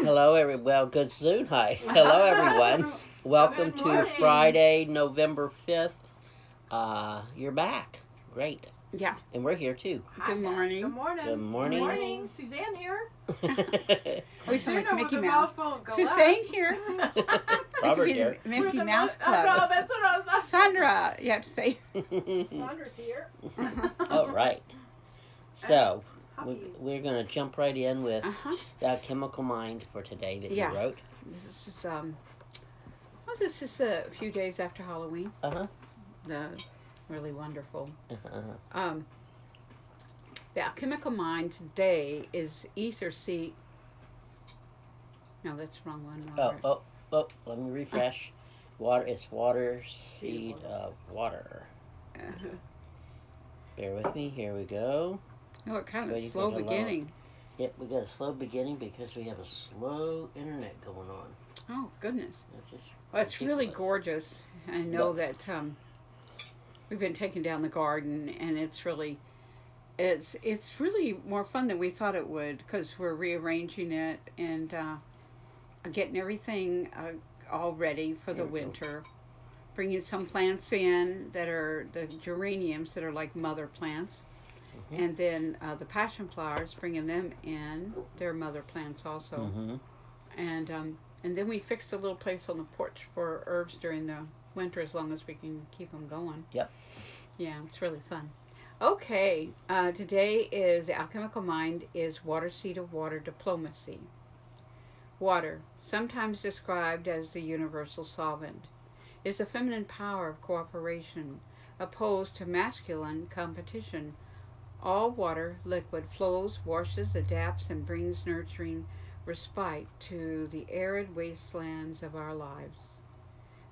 Well, good soon. Hi. Hello, everyone. Welcome Good to morning. Friday, November 5th. You're back. Great. Yeah. And we're here too. Good morning. Good morning. Good morning. Good morning. Suzanne here. We sound like Suzanne Mickey with a Mouse. mouthful of Suzanne here. Robert here. Mickey Mouse Oh, Club. no, that's what I was not. Sandra, you have to say. Sandra's here. All right. So, How are you? we're going to jump right in with Uh-huh. the Alchemical Mind for today that Yeah. you wrote. This is a few days after Halloween. Uh-huh. Really wonderful. Uh-huh. The Alchemical Mind today is ether seed. No, that's the wrong one. Oh, let me refresh. It's water seed of water. Uh-huh. Bear with me. Here we go. Oh, it kind of Waiting slow for it to beginning. Yep, we got a slow beginning because we have a slow internet going on. Oh, goodness. It's just Well, it's really ridiculous. gorgeous. I know that we've been taking down the garden, and it's really more fun than we thought it would because we're rearranging it and getting everything all ready for the winter. Bringing some plants in that are the geraniums that are like mother plants, and then the passion flowers, bringing them in. They're mother plants also, and then we fixed a little place on the porch for herbs during the winter as long as we can keep them going. Yep. Yeah, it's really fun. Okay, today is the Alchemical Mind is water seed of water diplomacy. Water, sometimes described as the universal solvent, is the feminine power of cooperation, opposed to masculine competition. All water, liquid, flows, washes, adapts, and brings nurturing respite to the arid wastelands of our lives.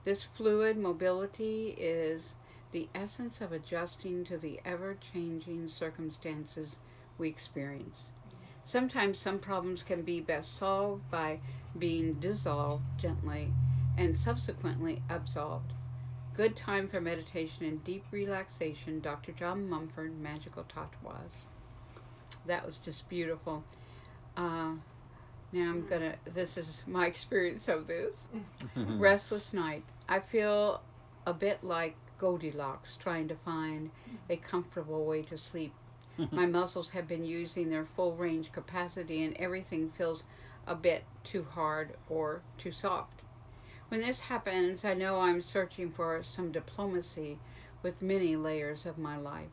This fluid mobility is the essence of adjusting to the ever-changing circumstances we experience. Sometimes some problems can be best solved by being dissolved gently and subsequently absolved. Good time for meditation and deep relaxation, Dr. John Mumford, Magical Tatwas. That was just beautiful. Now this is my experience of this. Restless night. I feel a bit like Goldilocks trying to find a comfortable way to sleep. My muscles have been using their full range capacity and everything feels a bit too hard or too soft. When this happens, I know I'm searching for some diplomacy with many layers of my life.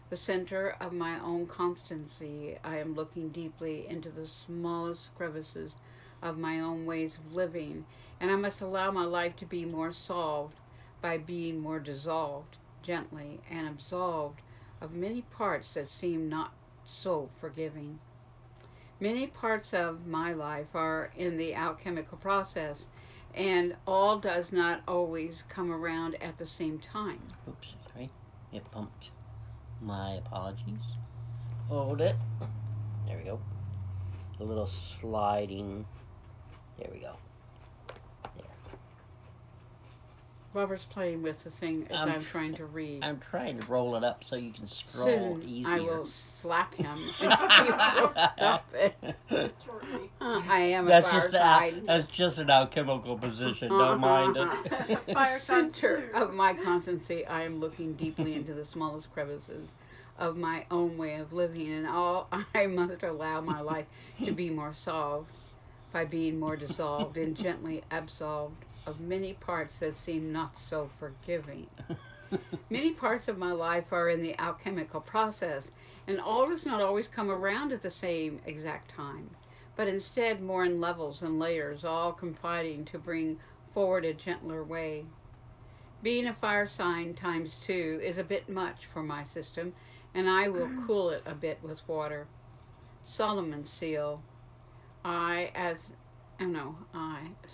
The center of my own constancy, I am looking deeply into the smallest crevices of my own ways of living, and I must allow my life to be more solved by being more dissolved, gently, and absolved of many parts that seem not so forgiving. Many parts of my life are in the alchemical process, and all does not always come around at the same time. Oops, sorry. It bumped. My apologies. Hold it. There we go. A little sliding. There we go. There. Robert's playing with the thing as I'm trying to read. I'm trying to roll it up so you can scroll Soon easier. I will slap him and he will stop it. Shortly. I am That's a just fireside. that's just an alchemical position. Don't mind it. The center of my constancy, I am looking deeply into the smallest crevices of my own way of living, and all I must allow my life to be more solved by being more dissolved and gently absolved of many parts that seem not so forgiving. Many parts of my life are in the alchemical process, and all does not always come around at the same exact time, but instead more in levels and layers, all confiding to bring forward a gentler way. Being a fire sign times 2 is a bit much for my system, and I will cool it a bit with water. Solomon's seal.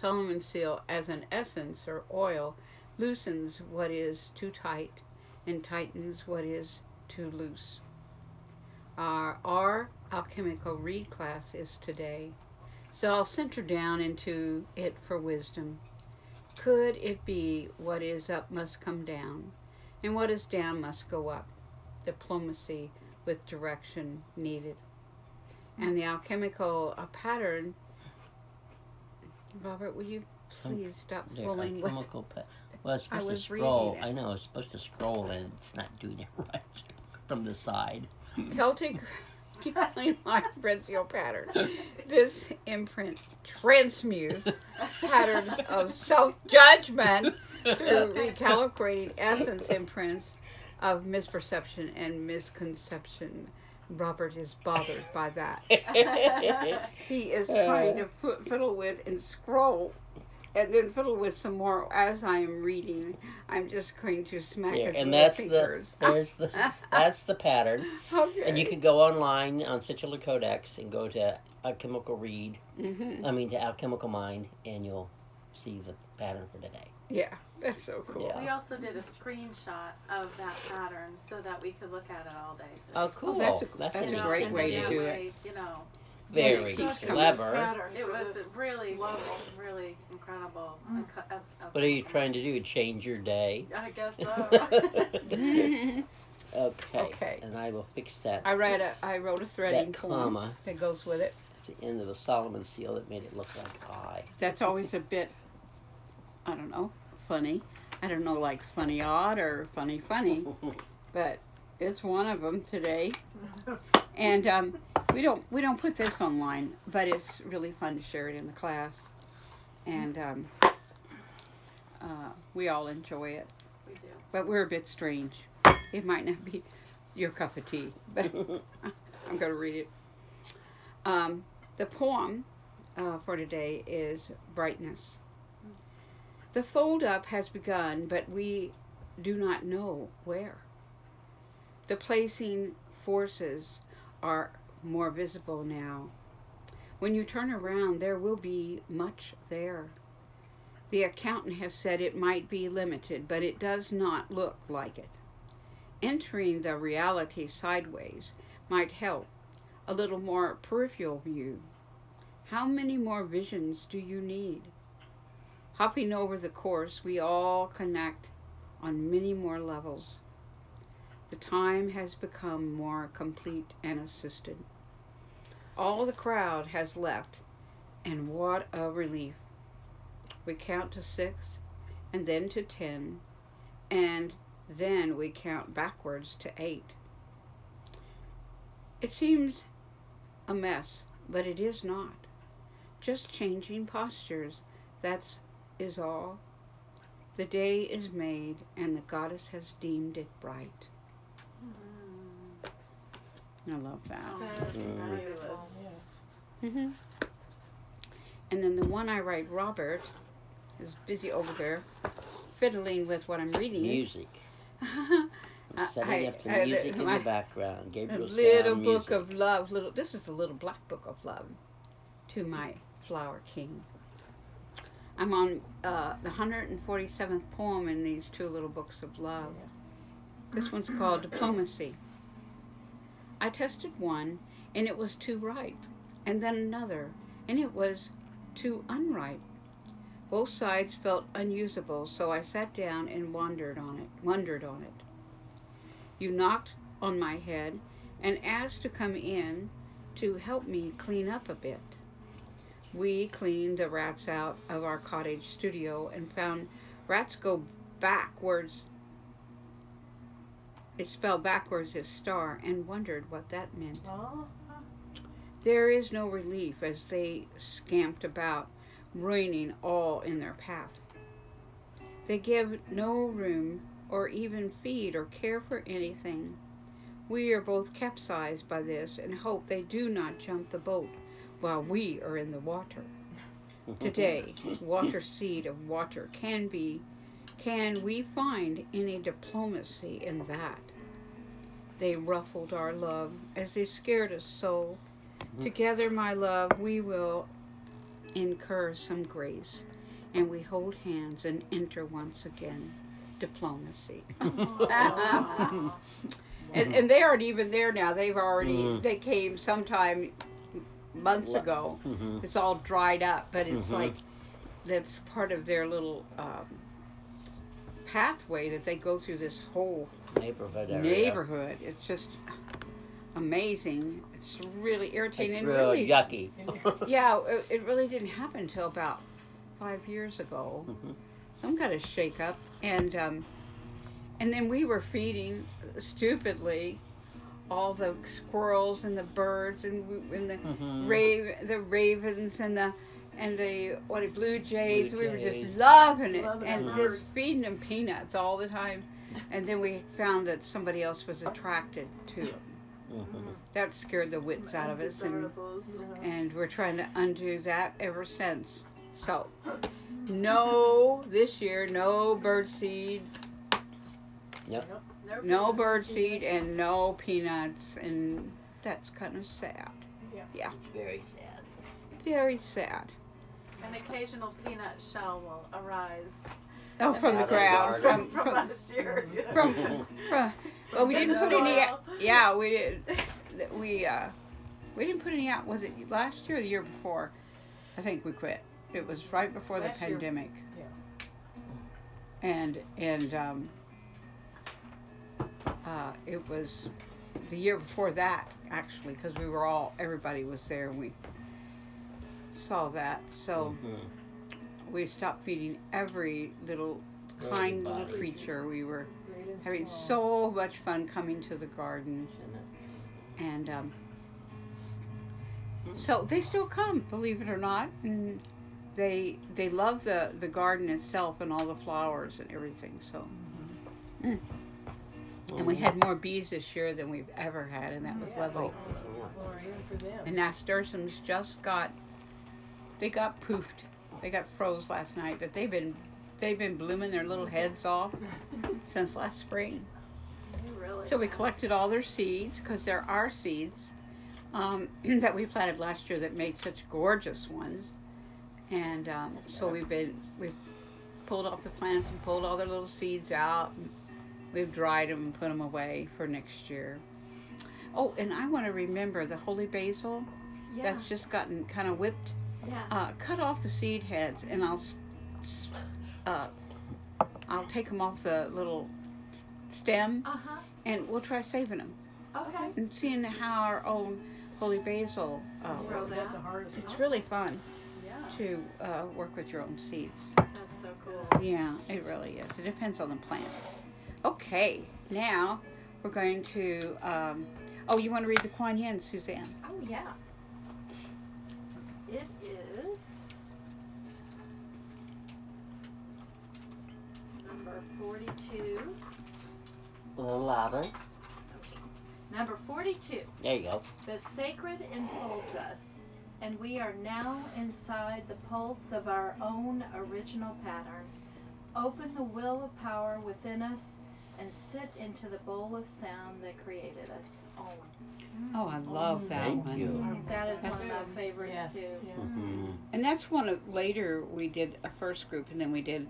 Solomon's seal as an essence or oil loosens what is too tight and tightens what is too loose. Our alchemical read class is today, so I'll center down into it for wisdom. Could it be what is up must come down, and what is down must go up? Diplomacy with direction needed. And the alchemical pattern Robert, will you please stop There, fooling with... alchemical well, it's supposed to was scroll. reading it. I know, it's supposed to scroll and it's not doing it right from the side. Celtic healing line Brazil pattern. This imprint transmutes patterns of self-judgment through recalibrating essence imprints of misperception and misconception. Robert is bothered by that. He is trying to fiddle with and scroll and then fiddle with some more as I am reading. I'm just going to smack his and little that's fingers. that's the pattern. Okay. And you can go online on Titular Codex and go to Alchemical Read. Mm-hmm. I mean to Alchemical Mind, and you'll see the pattern for today. Yeah, that's so cool. Yeah. We also did a screenshot of that pattern so that we could look at it all day today. Oh, cool. that's a neat. great way and to that do way, you know, Very Keeps coming. clever. Pattern it for was this really, level. really incredible. What are you trying to do? Change your day? I guess so. Okay. And I will fix that. I wrote a threading That poem comma. that goes with it. At the end of a Solomon seal that made it look like I. That's always a bit, I don't know, funny. I don't know, like funny odd or funny, but it's one of them today. And we don't put this online, but it's really fun to share it in the class, and we all enjoy it. We do. But we're a bit strange. It might not be your cup of tea, but I'm going to read it. The poem for today is Brightness. The fold-up has begun, but we do not know where. The placing forces are more visible now. When you turn around, there will be much there. The accountant has said it might be limited, but it does not look like it. Entering the reality sideways might help. A little more peripheral view. How many more visions do you need? Hopping over the course, we all connect on many more levels. The time has become more complete and assisted. All the crowd has left, and what a relief. We count to 6, and then to 10, and then we count backwards to 8. It seems a mess, but it is not. Just changing postures, that's is all. The day is made, and the goddess has deemed it bright. I love that. That's Mhm. beautiful. Yes. Mm-hmm. And then the one I write, Robert, is busy over there fiddling with what I'm reading. Music. Setting I- up the I- music in my- the background. A Gabriel little sound book music. of love. This is a little black book of love to my flower king. I'm on the 147th poem in these two little books of love. This one's called Diplomacy. I tested one, and it was too ripe, and then another, and it was too unripe. Both sides felt unusable, so I sat down and wondered on it. You knocked on my head and asked to come in to help me clean up a bit. We cleaned the rats out of our cottage studio and found rats go backwards. It spelled backwards as star, and wondered what that meant. Oh, There is no relief as they scamped about, ruining all in their path. They give no room or even feed or care for anything. We are both capsized by this and hope they do not jump the boat while we are in the water. Today, water seed of water can we find any diplomacy in that? They ruffled our love as they scared us so. Together, my love, we will incur some grace, and we hold hands and enter once again diplomacy. And they aren't even there now. They've already, they came sometime months ago. Mhm. It's all dried up, but it's Mhm. like that's part of their little pathway that they go through this whole Neighborhood area. neighborhood. It's just amazing. It's really irritating. Like And real really, yucky. yeah, it really didn't happen until about 5 years ago. Mhm. Some kind of shake-up, and then we were feeding stupidly all the squirrels and the birds and Mhm. the ravens and the blue jays. Blue We were just jays. loving it Loving and the just birds. feeding them peanuts all the time. And then we found that somebody else was attracted to them. Mhm. That scared the wits out of us, and we're trying to undo that ever since. So, no, this year, no bird seed, Yep. no bird seed, and no peanuts, and that's kind of sad. It's very sad. Very sad. An occasional peanut shell will arise. Oh, from the Out of the ground, garden. From last year. from well, we didn't put any. Yeah, we did. We didn't put any out. Was it last year or the year before? I think we quit. It was right before Last the year. pandemic. Yeah. And it was the year before that, actually, because everybody was there and we saw that. So Mhm. we stopped feeding every little kind little Everybody. creature. We were Great and having small. so much fun coming to the garden, and so they still come, believe it or not, and they love the garden itself and all the flowers and everything. So, and we had more bees this year than we've ever had, and that was Yeah. lovely. Glory for them. And nasturtiums just got poofed. They got froze last night, but they've been blooming their little heads off since last spring. Really? So we collected all their seeds, because there are seeds that we planted last year that made such gorgeous ones, and so we've pulled off the plants and pulled all their little seeds out. And we've dried them and put them away for next year. Oh, and I want to remember the holy basil Yeah. that's just gotten kind of whipped. Yeah. Cut off the seed heads, and I'll take them off the little stem, and we'll try saving them Okay. and seeing how our own holy basil. Grow That's the that. hardest It's part. really fun Yeah. to work with your own seeds. That's so cool. Yeah, it really is. It depends on the plant. Okay, now we're going to. You want to read the Kuan Yin, Suzanne? Oh, yeah. It is number 42. A little louder. Number 42. There you go. The sacred enfolds us, and we are now inside the pulse of our own original pattern. Open the will of power within us and sit into the bowl of sound that created us. Oh, I love that Thank one. you. That is one of That's- my favorites Yes. too. Yeah. Mhm. And that's one of later we did a first group, and then we did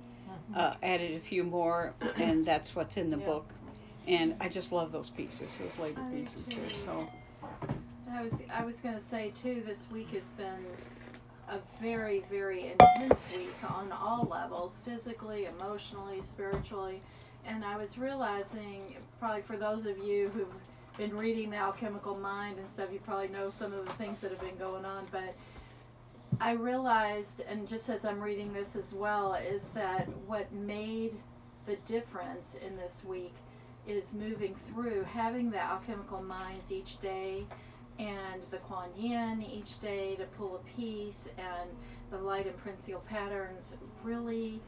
added a few more, and that's what's in the Yeah. book. And I just love those pieces, those later I do pieces. too. They're so I was going to say too, this week has been a very, very intense week on all levels, physically, emotionally, spiritually. And I was realizing, probably for those of you who've been reading The Alchemical Mind and stuff, you probably know some of the things that have been going on. But I realized, and just as I'm reading this as well, is that what made the difference in this week is moving through, having the alchemical minds each day, and the Kuan Yin each day to pull a piece, and the light and principal patterns really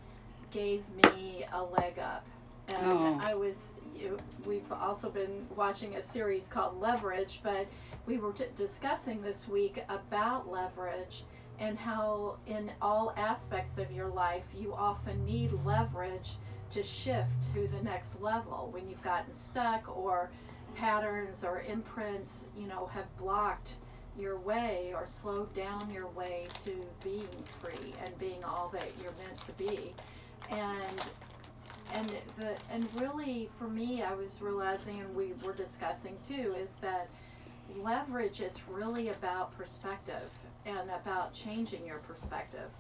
gave me a leg up. And we've also been watching a series called Leverage, but we were discussing this week about leverage and how in all aspects of your life you often need leverage to shift to the next level when you've gotten stuck, or patterns or imprints, have blocked your way or slowed down your way to being free and being all that you're meant to be. And really for me, I was realizing, and we were discussing too, is that leverage is really about perspective and about changing your perspective.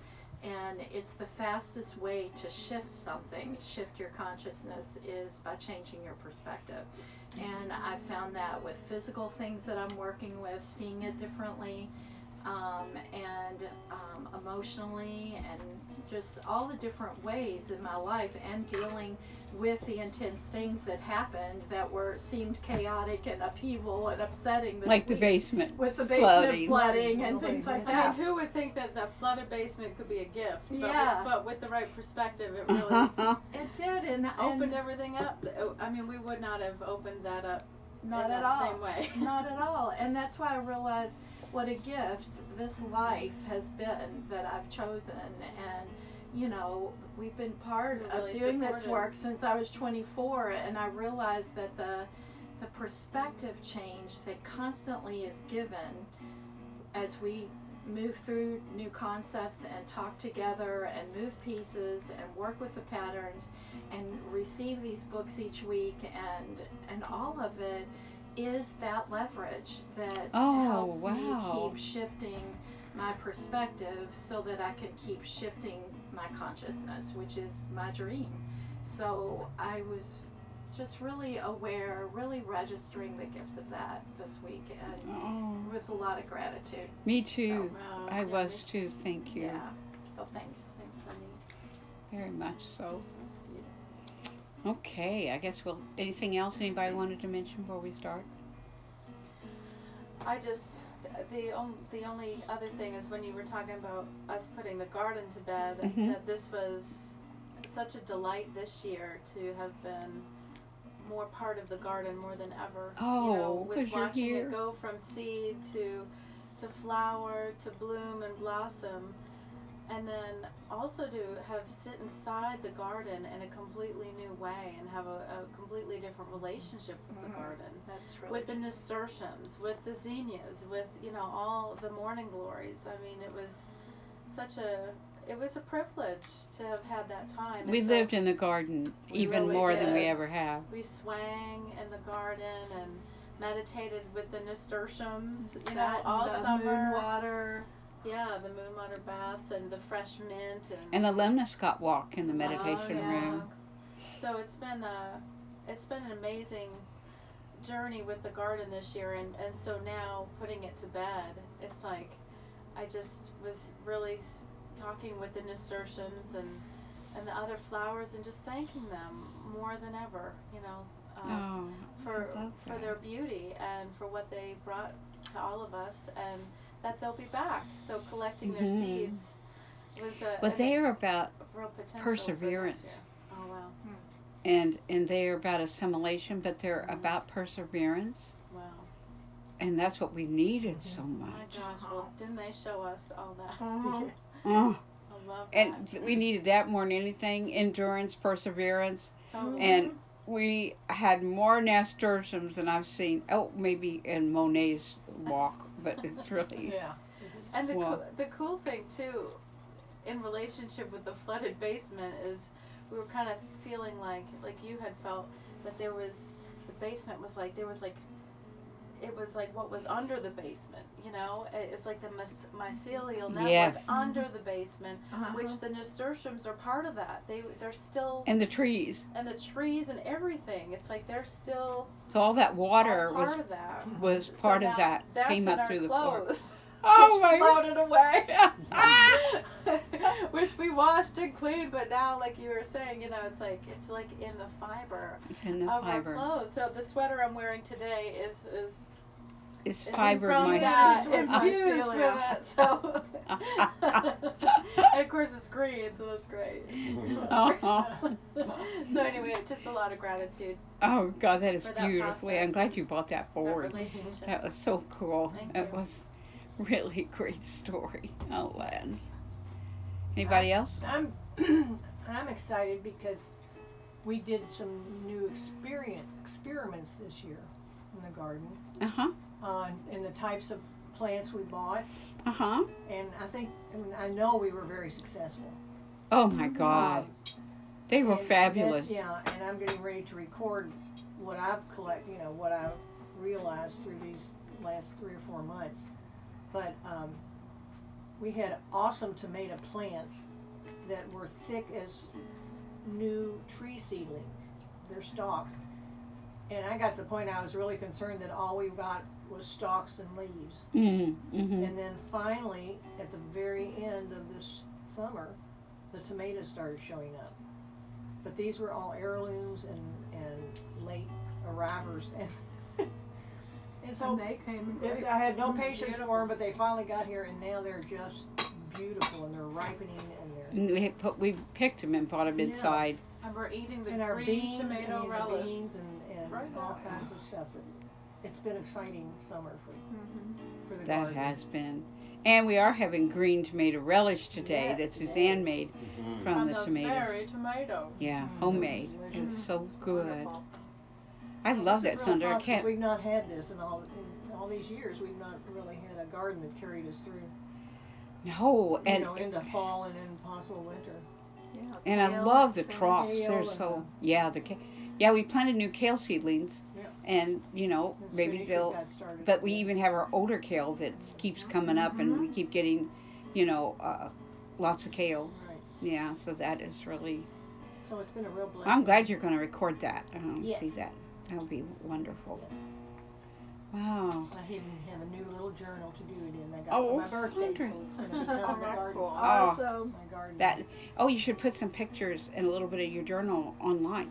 And it's the fastest way to shift something, shift your consciousness, is by changing your perspective. And I found that with physical things that I'm working with, seeing it differently, and emotionally, and just all the different ways in my life, and dealing with the intense things that happened that seemed chaotic and upheaval and upsetting this Like week. the basement. With the basement flooding. flooding and things like I that. mean, who would think that the flooded basement could be a gift? But Yeah. but with the right perspective, it really It did, and opened everything up. I mean, we would not have opened that up not in at that all. same way. Not at all. And that's why I realized what a gift this life has been that I've chosen. And, you know, we've been part You're of really doing this supportive. work since I was 24, and I realized that the perspective change that constantly is given as we move through new concepts and talk together and move pieces and work with the patterns and receive these books each week, and all of it is that leverage that helps me keep shifting my perspective so that I can keep shifting my consciousness, which is my dream. So I was just really aware, really registering the gift of that this week, and with a lot of gratitude. Me too. So, I was too. Thank you. Yeah. So thanks. Thanks, Cindy. Very much so. Okay, I guess anything else anybody wanted to mention before we start? I just, the only other thing is when you were talking about us putting the garden to bed, that this was such a delight this year to have been more part of the garden more than ever. Oh, you know, with you're watching here. it go from seed to flower to bloom and blossom. And then also to have sit inside the garden in a completely new way and have a completely different relationship with the garden. That's really With the nasturtiums, with the zinnias, with, you know, all the morning glories. I mean, it was a privilege to have had that time. We lived in the garden even really more than we did. ever have. We swang in the garden and meditated with the nasturtiums, you know, all the summer. moon water. Yeah, the moon water baths and the fresh mint And the Lemniscott walk in the meditation room. So it's been an amazing journey with the garden this year, and so now putting it to bed, it's like I just was really talking with the nasturtiums and the other flowers and just thanking them more than ever, you know, for their beauty and for what they brought to all of us, and that they'll be back. So collecting their seeds was but they are about real potential perseverance. for this year. Oh wow. And they are about assimilation, but they're about perseverance. Wow. And that's what we needed so much. My gosh, well, didn't they show us all that? Oh, I love that. and we needed that more than anything. Endurance, perseverance. Totally. And we had more nasturtiums than I've seen. Oh, maybe in Monet's walk, but it's really... Yeah. And the cool thing, too, in relationship with the flooded basement is we were kind of feeling like you had felt that the basement was like, it was like what was under the basement, you know? It's like the mycelial network under the basement, which the nasturtiums are part of that. They're still... And the trees. And the trees and everything. It's like they're still... So all that water part of that. was part of that. Came up through the floor. Oh my God. Floated away. Which we washed and cleaned, but now, like you were saying, you know, it's like in the fiber of our clothes. So the sweater I'm wearing today is fiber from my that, infused with it. So and of course it's green, so that's great. So anyway, just a lot of gratitude. Oh God, that is that beautifully. process. I'm glad you brought that forward. That was so cool. Thank It you. was really great story. Oh, Lance. Anybody else? I'm excited because we did some new experiments this year in the garden in the types of plants we bought, and I know we were very successful. Oh my God, they were fabulous. And I'm getting ready to record what I've collected, what I've realized through these last 3 or 4 months. But we had awesome tomato plants that were thick as new tree seedlings, their stalks. And I got to the point I was really concerned that all we got was stalks and leaves. Mm-hmm. And then finally, at the very end of this summer, the tomatoes started showing up. But these were all heirlooms and late arrivers. And so And they came great. I had no patience for them, but they finally got here, and now they're just beautiful, and they're ripening, and they're... We picked them and brought them Yeah. inside. And we're eating the And our green beans, tomato the relish. beans and Right all now. kinds of stuff. It's been an exciting summer for the That garden. has been. And we are having green tomato relish today Yes, that today. Suzanne made Mhm. from the those tomatoes. berry tomatoes. Yeah, Mm, homemade. delicious. It's so It's good. wonderful. I love Which that is Sunday. real I positive, 'cause can't. we've not had this in all these years. We've not really had a garden that carried us through, No, and into fall and then possible winter. Yeah, and I kale, love the spinach. troughs. Kale They're and so yeah. We planted new kale seedlings, Yeah. and And maybe spinach they'll. we got started But we with. even have our older kale that keeps coming up, and we keep getting, lots of kale. Right. Yeah, so that is really. So it's been a real blessing. I'm glad you're going to record that. I want to Yes. see that. That'll be wonderful. Yes. Wow. I even have a new little journal to do it in. I got Oh, for my birthday, Sandra. so it's going to become the garden. Cool. Awesome. My garden. That. Oh, you should put some pictures and a little bit of your journal online.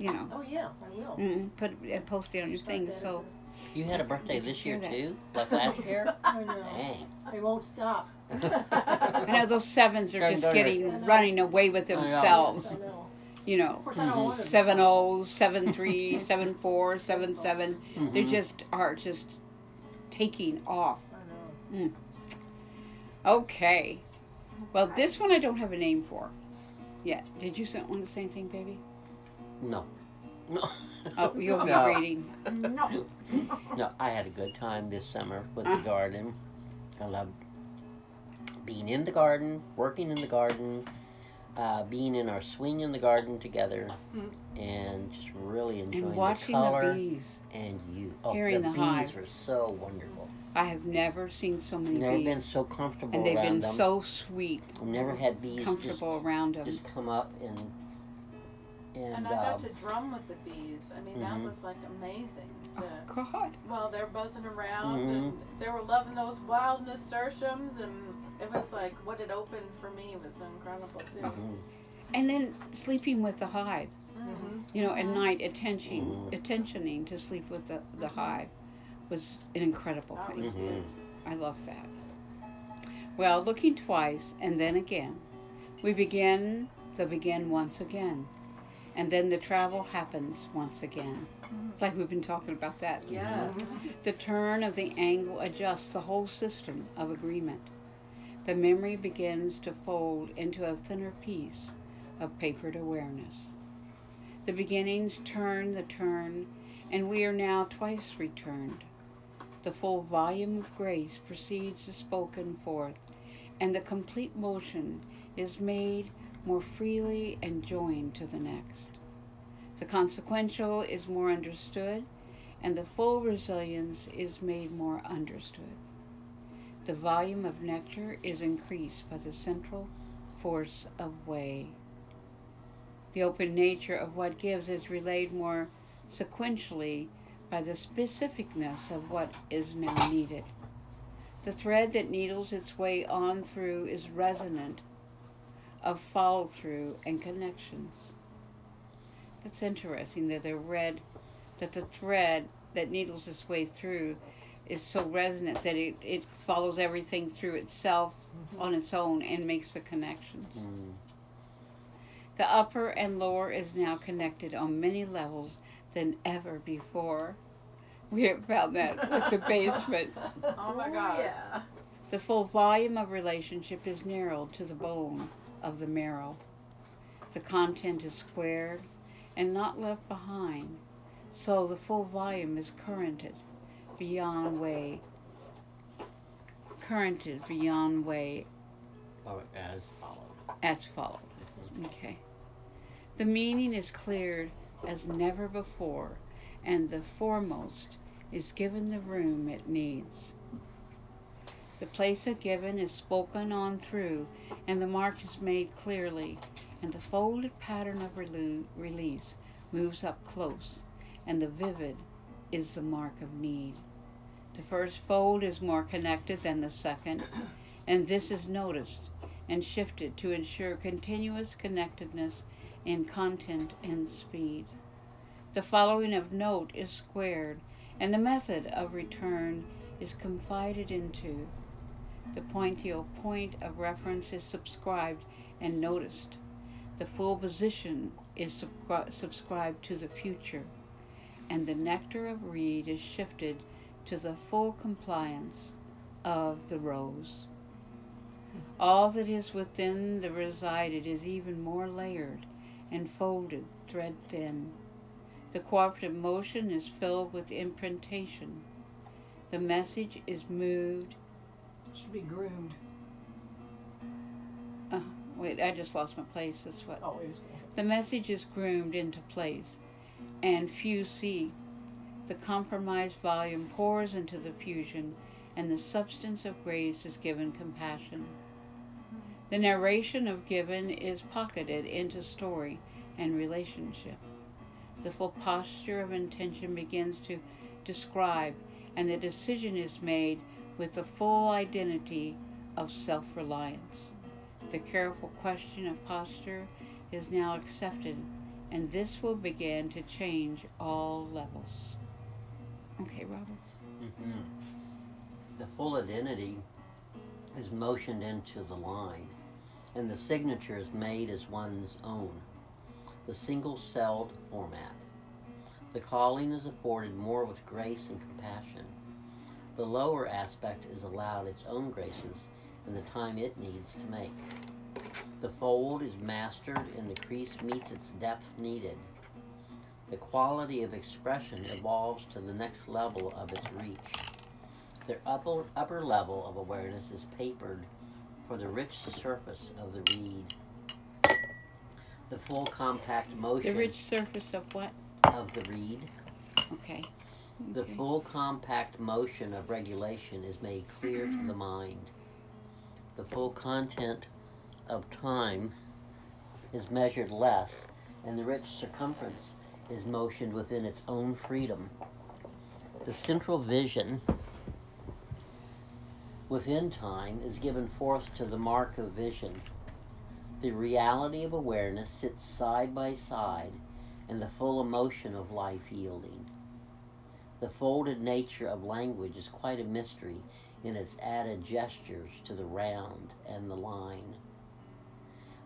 Oh yeah, I will. Put and post it on your Start thing. that as So You had a birthday this year Share that. too, like last year. I know. Dang. They won't stop. I know those sevens are just getting I know. running away with I know. themselves. Yes, I know. You know, Of course, I don't want them to 7 stop. 0s, 7 3, 7 4, 7 7. They Mhm. are just taking off. I know. Okay. Well, this one I don't have a name for yet. Did you want to say anything, baby? No. No. Oh, you'll be No. reading. No. No, I had a good time this summer with the garden. I loved being in the garden, working in the garden, being in our swing in the garden together, and just really enjoying And watching the color. the bees. And you, oh, Hearing the the bees hive. were so wonderful. I have never seen so many Never bees. been so comfortable And they've around been them. so sweet, I've never had bees comfortable around them. just come up and And I got to drum with the bees. I mean, that Mhm. was like amazing. Oh, To, God. well, they're buzzing around Mhm. and they were loving those wild nasturtiums, and it was like what it opened for me was incredible too. Mhm. And then sleeping with the hive. Mm-hmm. At night, attentioning to sleep with the hive was an incredible That thing. was good. I love that. Well, looking twice and then again, we begin once again. And then the travel happens once again. It's like we've been talking about that. Yes. The turn of the angle adjusts the whole system of agreement. The memory begins to fold into a thinner piece of papered awareness. The beginnings turn the turn, and we are now twice returned. The full volume of grace proceeds to spoken forth, and the complete motion is made more freely and joined to the next. The consequential is more understood, and the full resilience is made more understood. The volume of nectar is increased by the central force of way. The open nature of what gives is relayed more sequentially by the specificness of what is now needed. The thread that needles its way on through is resonant of follow through and connections. It's interesting that the thread that needles its way through is so resonant that it follows everything through itself on its own and makes the connections. Mm. The upper and lower is now connected on many levels than ever before. We have found that with the basement. Oh my gosh. Yeah. The full volume of relationship is narrowed to the bone of the marrow. The content is squared and not left behind, so the full volume is currented beyond way. Or as followed. As followed. Okay. The meaning is cleared as never before, and the foremost is given the room it needs. The place of given is spoken on through, and the mark is made clearly, and the folded pattern of release moves up close, and the vivid is the mark of need. The first fold is more connected than the second, and this is noticed and shifted to ensure continuous connectedness in content and speed. The following of note is squared, and the method of return is confided into. The pointio point of reference is subscribed and noticed. The full position is subscribed to the future, and the nectar of Rede is shifted to the full compliance of the rose. All that is within the resided is even more layered and folded thread thin. The cooperative motion is filled with imprintation. The message is moved. Should be groomed. Wait, I just lost my place. That's what. Oh, it is. The message is groomed into place, and few see. The compromised volume pours into the fusion, and the substance of grace is given compassion. The narration of given is pocketed into story and relationship. The full posture of intention begins to describe, and the decision is made with the full identity of self-reliance. The careful question of posture is now accepted, and this will begin to change all levels. Okay, Robert. Mm-hmm. The full identity is motioned into the line, and the signature is made as one's own. The single-celled format. The calling is afforded more with grace and compassion. The lower aspect is allowed its own graces and the time it needs to make. The fold is mastered and the crease meets its depth needed. The quality of expression evolves to the next level of its reach. The upper level of awareness is papered for the rich surface of the reed. The full compact motion... The rich surface of what? Of the reed. Okay. The full compact motion of regulation is made clear to the mind. The full content of time is measured less, and the rich circumference is motioned within its own freedom. The central vision within time is given forth to the mark of vision. The reality of awareness sits side by side in the full emotion of life yielding. The folded nature of language is quite a mystery in its added gestures to the round and the line.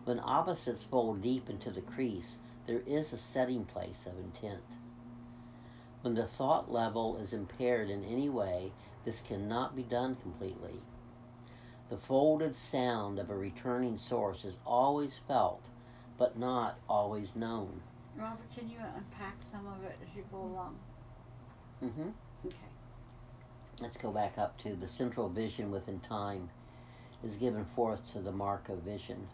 When opposites fold deep into the crease, there is a setting place of intent. When the thought level is impaired in any way, this cannot be done completely. The folded sound of a returning source is always felt, but not always known. Robert, can you unpack some of it as you go along? Mm-hmm. Okay. Let's go back up to the central vision within time is given forth to the mark of vision.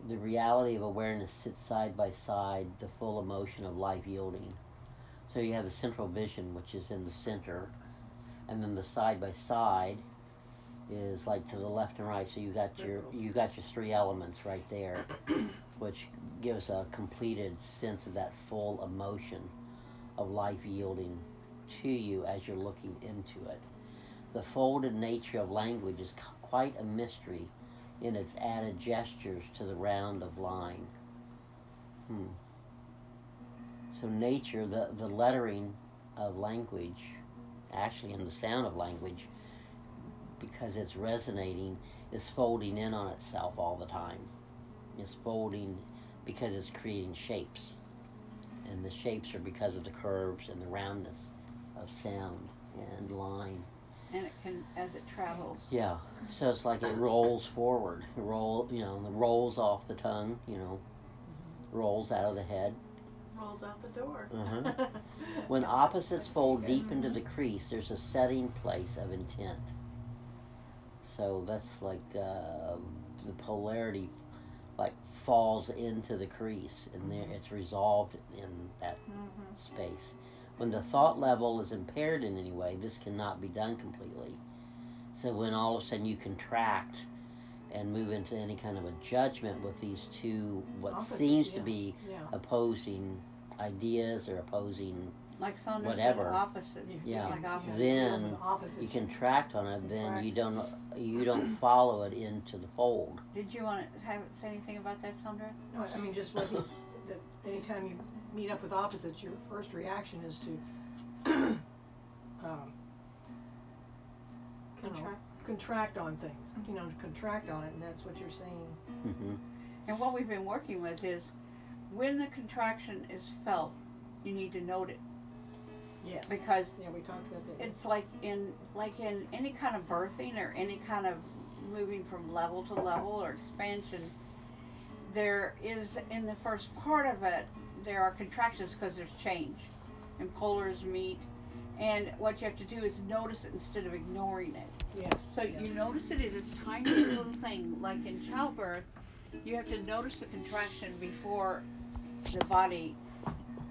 The reality of awareness sits side by side, the full emotion of life yielding. So you have the central vision, which is in the center, and then the side by side is like to the left and right. So you got your three elements right there, which gives a completed sense of that full emotion of life yielding to you as you're looking into it. The folded nature of language is quite a mystery in its added gestures to the round of line. So nature, the lettering of language, actually in the sound of language, because it's resonating, is folding in on itself all the time. It's folding because it's creating shapes. And the shapes are because of the curves and the roundness of sound and line. And it can, as it travels. Yeah, so it's like it rolls forward. It rolls off the tongue, rolls out of the head. Rolls out the door. Uh-huh. When opposites fold deep into the crease, there's a setting place of intent. So that's like the polarity like falls into the crease, and there it's resolved in that space. When the thought level is impaired in any way, this cannot be done completely. So when all of a sudden you contract and move into any kind of a judgment with these two, what seems to be opposing ideas or opposing Like Sandra whatever. said, opposites. Yeah. Like opposites. Then opposite. you contract on it, then Contract. you don't follow it into the fold. Did you want to say anything about that, Sandra? No, I mean just what he's that anytime you meet up with opposites, your first reaction is to contract on things. Contract on it, and that's what you're saying. Mm-hmm. And what we've been working with is when the contraction is felt, you need to note it. Yes. Because yeah, we talked about that. it's like in any kind of birthing or any kind of moving from level to level or expansion, there is in the first part of it there are contractions because there's change and polars meet, and what you have to do is notice it instead of ignoring it. Yes. So you notice it as this tiny little thing, like in childbirth, you have to notice the contraction before the body,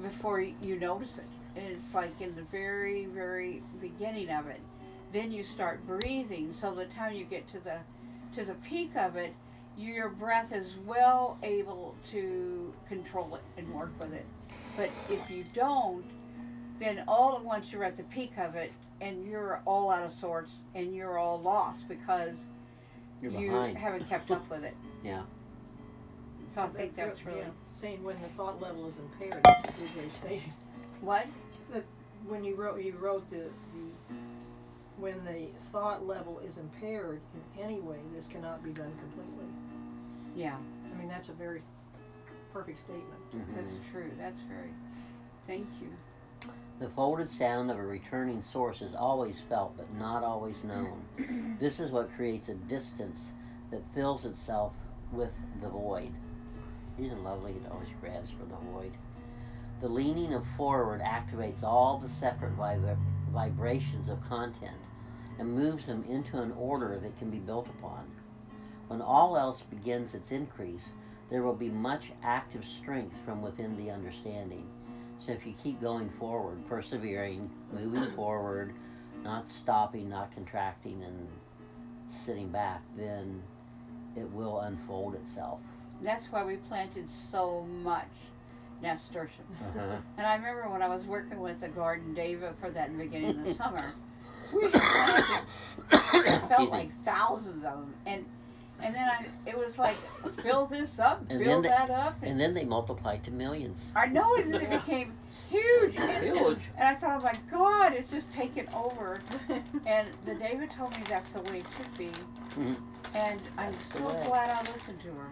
before you notice it. And it's like in the very, very beginning of it. Then you start breathing, so the time you get to the peak of it, your breath is well able to control it and work with it. But if you don't, then all at once you're at the peak of it, and you're all out of sorts, and you're all lost because You're you behind. haven't kept up with it. Yeah. So I think that's really saying when the thought level is impaired. That's a good way of stating. what. So that when you wrote the when the thought level is impaired in any way, this cannot be done completely. Yeah, I mean, that's a very perfect statement. Mm-hmm. that's true. That's very. Thank you. The folded sound of a returning source is always felt, but not always known. This is what creates a distance that fills itself with the void. Isn't it lovely? It always grabs for the void. The leaning of forward activates all the separate vibrations of content and moves them into an order that can be built upon. When all else begins its increase, there will be much active strength from within the understanding. So if you keep going forward, persevering, moving forward, not stopping, not contracting, and sitting back, then it will unfold itself. That's why we planted so much nasturtium. Uh-huh. And I remember when I was working with the garden David for that in the beginning of the summer, we planted, it felt like thousands of them. And then it was like, fill this up, And fill then that up. And then they multiplied to millions. I know it, they became huge. Huge. And I thought, oh my God, it's just taken over. And the David told me that's the way it should be. Mhm. And I'm That's the so way. glad I listened to her.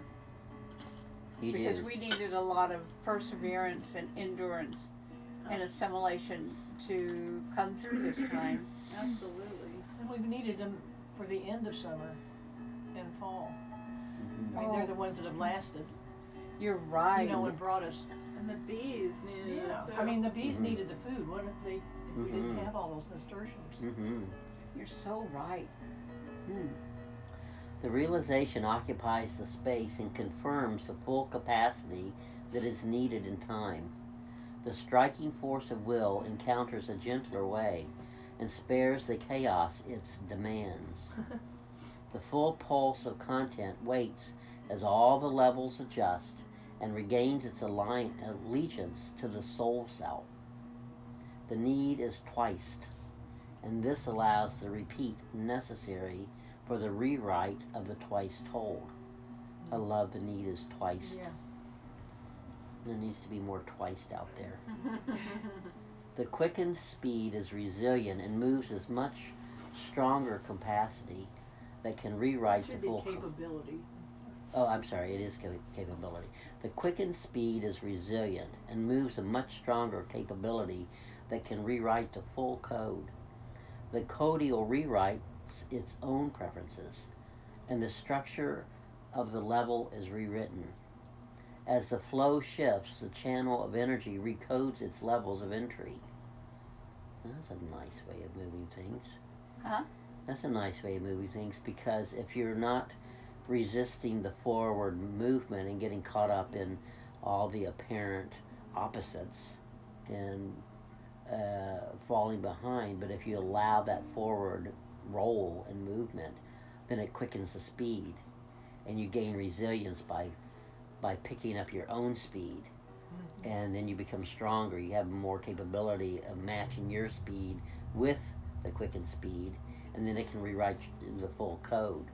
You Because did. we needed a lot of perseverance and endurance and assimilation to come through this time. Absolutely. And we've needed them for the end of summer and fall. Mhm. I mean, they're the ones that have lasted. You're right. You know, and brought us. And the bees needed Yeah. it too. I mean, the bees Mhm. needed the food. What if we didn't Mhm. have all those nasturtiums? Mm-hmm. You're so right. The realization occupies the space and confirms the full capacity that is needed in time. The striking force of will encounters a gentler way and spares the chaos it demands. The full pulse of content waits as all the levels adjust and regains its allegiance to the soul self. The need is twiced, and this allows the repeat necessary for the rewrite of the twice told. I love the need is twiced. Yeah. There needs to be more twiced out there. The quickened speed is resilient and moves as much stronger capacity that can rewrite the Should be full. capability. Oh, I'm sorry, it is capability. The quickened speed is resilient and moves a much stronger capability that can rewrite the full code. The codial rewrites its own preferences, and the structure of the level is rewritten. As the flow shifts, the channel of energy recodes its levels of entry. That's a nice way of moving things. Huh? That's a nice way of moving things, because if you're not resisting the forward movement and getting caught up in all the apparent opposites and falling behind, but if you allow that forward roll and movement, then it quickens the speed and you gain resilience by picking up your own speed and then you become stronger. You have more capability of matching your speed with the quickened speed, and then it can rewrite the full code.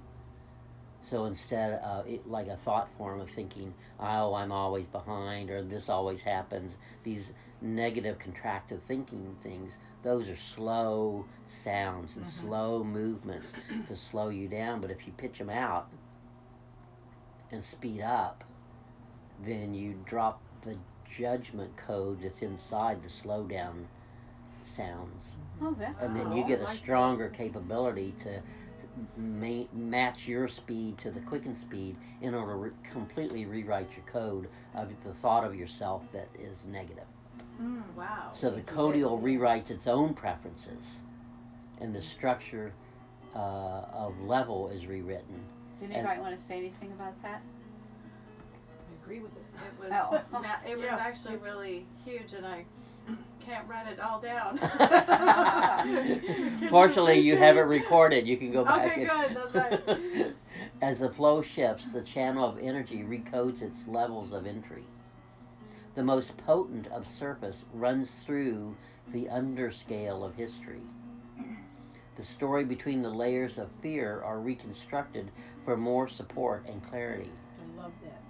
So instead of it, like a thought form of thinking, oh, I'm always behind, or this always happens, these negative contractive thinking things, those are slow sounds and slow movements to slow you down. But if you pitch them out and speed up, then you drop the judgment code that's inside the slow down sounds. Oh, that's And then cool. you get I a like stronger capability to match your speed to the quickened speed in order to completely rewrite your code of the thought of yourself that is negative. Wow. So the codial rewrites its own preferences, and the structure of level is rewritten. Did anybody want to say anything about that? I agree with it. It was Oh. it was Yeah. actually really huge, and I can't write it all down. Fortunately, you have it recorded. You can go back. Okay, good. That's right. As the flow shifts, the channel of energy recodes its levels of entry. The most potent of surface runs through the underscale of history. The story between the layers of fear are reconstructed for more support and clarity. I love that.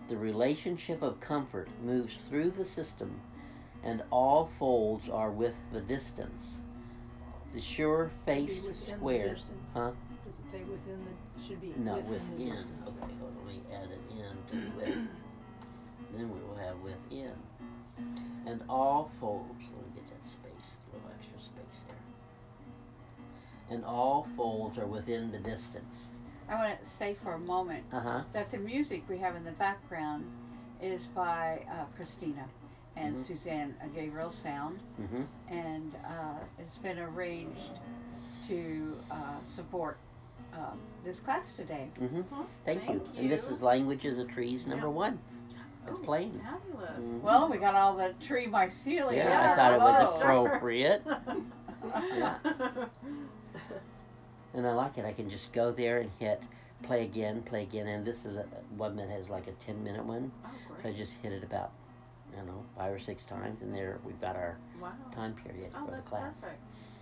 The relationship of comfort moves through the system, and all folds are with the distance. The sure-faced Be within the square. distance. Huh? Does it say within the? Should be No, within the within. distance. Okay, hold on, let me add an in to with. Then we will have within. And all folds, let me get that space, a little extra space there. And all folds are within the distance. I want to say for a moment that the music we have in the background is by Christina and Suzanne Gabriel Sound, and it's been arranged to support this class today. Thank you. Thank And this you. is Languages of Trees number 1. It's playing. Fabulous. Well, we got all the tree mycelia. Yeah, I thought it was Hello. appropriate. Yeah. And I like it. I can just go there and hit play again, and this is one that has like a 10-minute one. Oh, So I just hit it about, 5 or 6 times, and there we've got our time period Oh, for the that's class. perfect.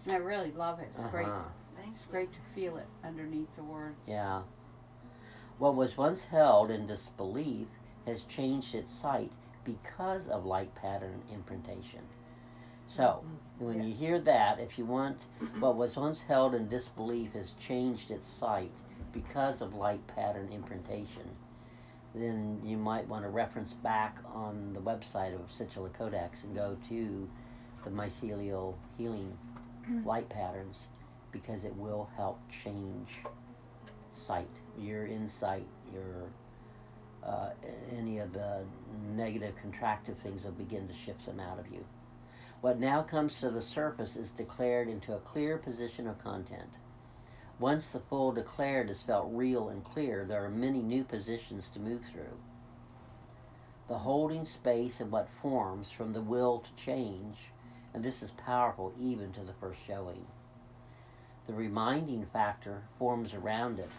I really love it. It's great. Thank It's you. great to feel it underneath the words. Yeah. What was once held in disbelief has changed its sight because of light pattern imprintation. So, when you hear that, if you want, what was once held in disbelief has changed its sight because of light pattern imprintation, then you might want to reference back on the website of Sigil Codex and go to the mycelial healing light patterns, because it will help change sight, your insight, your any of the negative contractive things will begin to shift them out of you. What now comes to the surface is declared into a clear position of content. Once the full declared is felt real and clear, there are many new positions to move through. The holding space of what forms from the will to change, and this is powerful even to the first showing. The reminding factor forms around it,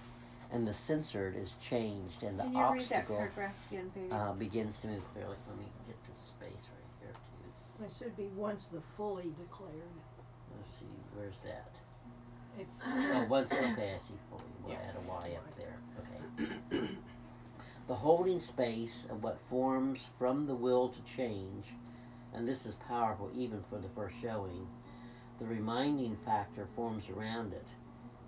and the censored is changed, and the Can you read that obstacle paragraph again, baby? begins to move clearly. Let me get this space right here too. It should be once the fully declared. Let's see, where's that? It's Oh, once, okay, I see fully. We'll add a Y up there. Okay. The holding space of what forms from the will to change, and this is powerful even for the first showing. The reminding factor forms around it,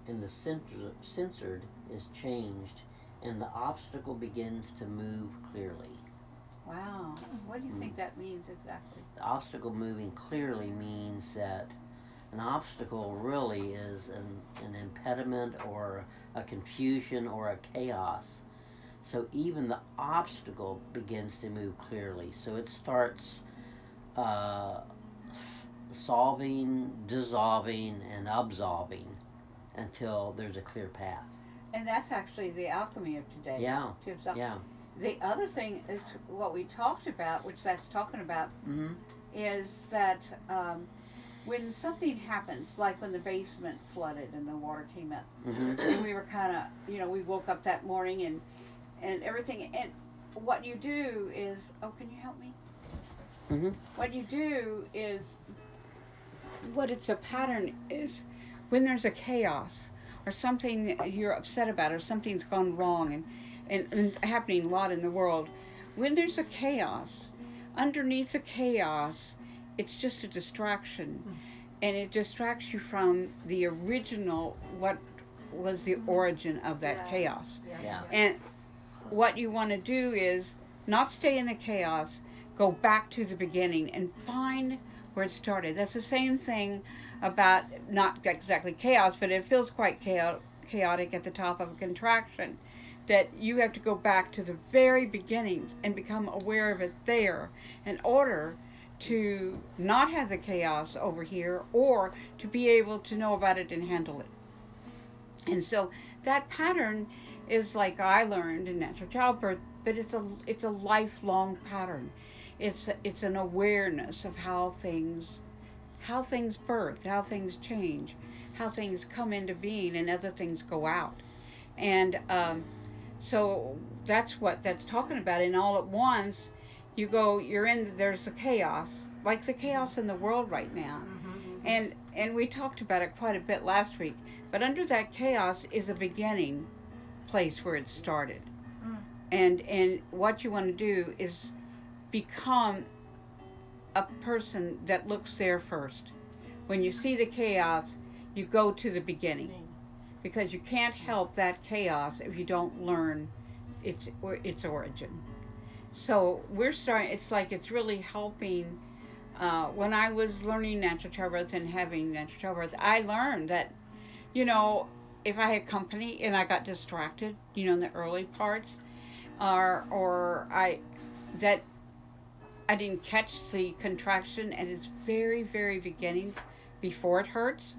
and the censored is changed, and the obstacle begins to move clearly. Wow. What do you think that means exactly? The obstacle moving clearly means that an obstacle really is an impediment or a confusion or a chaos. So even the obstacle begins to move clearly. So it starts solving, dissolving, and absolving until there's a clear path. And that's actually the alchemy of today. Yeah. To absolve. Yeah. The other thing is what we talked about, which that's talking about, Mm-hmm. is that when something happens, like when the basement flooded and the water came up, Mm-hmm. and we were kind of, we woke up that morning and everything, and what you do is, oh, can you help me? Mm-hmm. What you do is, what it's a pattern is, when there's a chaos or something that you're upset about or something's gone wrong and happening a lot in the world, when there's a chaos, underneath the chaos, it's just a distraction. And it distracts you from the original, what was the origin of that Yes, chaos. yes, Yeah. yes. And what you want to do is not stay in the chaos, go back to the beginning and find where it started. That's the same thing about not exactly chaos, but it feels quite chaotic at the top of a contraction. That you have to go back to the very beginnings and become aware of it there in order to not have the chaos over here, or to be able to know about it and handle it. And so that pattern is, like I learned in natural childbirth, but it's a lifelong pattern. It's an awareness of how things birth, how things change, how things come into being, and other things go out. And so that's what that's talking about. And all at once, there's the chaos, like the chaos in the world right now. And we talked about it quite a bit last week. But under that chaos is a beginning place where it started. And what you want to do is become a person that looks there first. When you see the chaos, you go to the beginning, because you can't help that chaos if you don't learn its origin. So we're starting. It's like it's really helping. When I was learning natural childbirth and having natural childbirth, I learned that, if I had company and I got distracted, in the early parts, or I didn't catch the contraction at its very, very beginning before it hurts.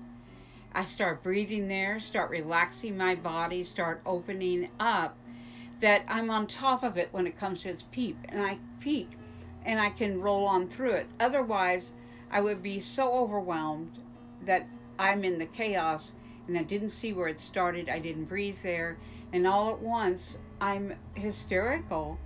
I start breathing there, start relaxing my body, start opening up, that I'm on top of it when it comes to its peak, and I can roll on through it. Otherwise, I would be so overwhelmed that I'm in the chaos and I didn't see where it started. I didn't breathe there, and all at once I'm hysterical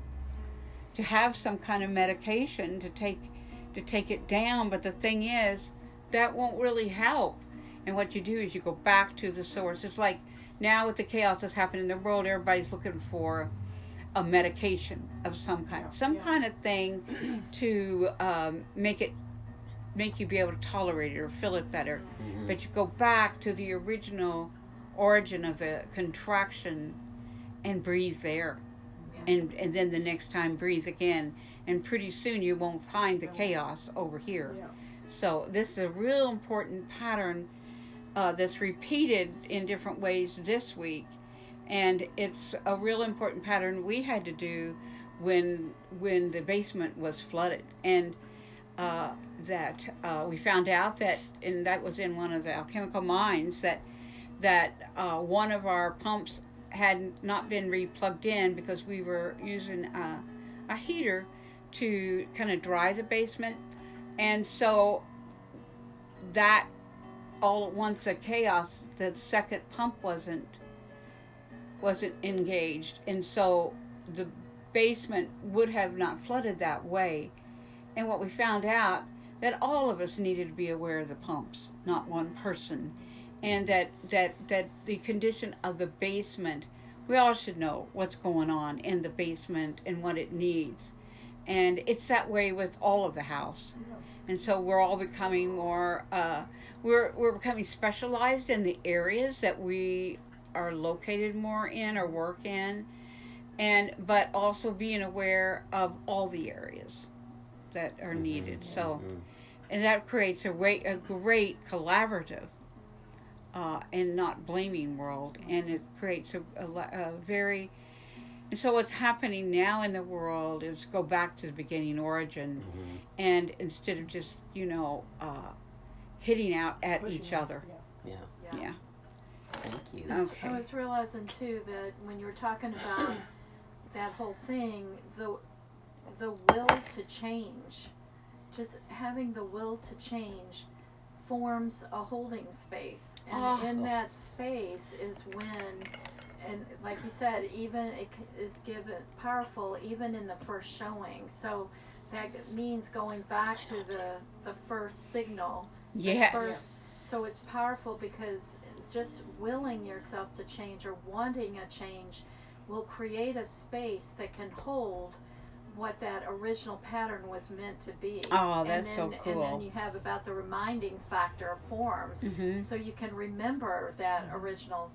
to have some kind of medication to take it down. But the thing is, that won't really help. And what you do is you go back to the source. It's like now with the chaos that's happening in the world, everybody's looking for a medication of some kind, kind of thing to make you be able to tolerate it or feel it better. Mm-hmm. But you go back to the original origin of the contraction and breathe there. And then the next time breathe again, and pretty soon you won't find the chaos over here. So this is a real important pattern that's repeated in different ways this week, and it's a real important pattern we had to do when the basement was flooded, and we found out that, and that was in one of the alchemical mines, that one of our pumps had not been replugged in because we were using a heater to kind of dry the basement, and so that all at once the chaos, the second pump wasn't engaged, and so the basement would have not flooded that way. And what we found out, that all of us needed to be aware of the pumps, not one person, and that the condition of the basement, we all should know what's going on in the basement and what it needs. And it's that way with all of the house. And so we're all becoming more, we're becoming specialized in the areas that we are located more in or work in, but also being aware of all the areas that are needed. So, and that creates a great collaborative and not blaming world, and it creates a very. And so what's happening now in the world is go back to the beginning origin, and instead of just hitting out at each other. Yeah. Thank you. Okay. I was realizing too that when you were talking about that whole thing, the will to change, just having the will to change forms a holding space, and in that space is when, and like you said, even it is given powerful even in the first showing. So that means going back to the first signal. Yes. First, so it's powerful because just willing yourself to change or wanting a change will create a space that can hold what that original pattern was meant to be. Oh, that's and so then, cool. And then you have about the reminding factor forms, Mm-hmm. so you can remember that original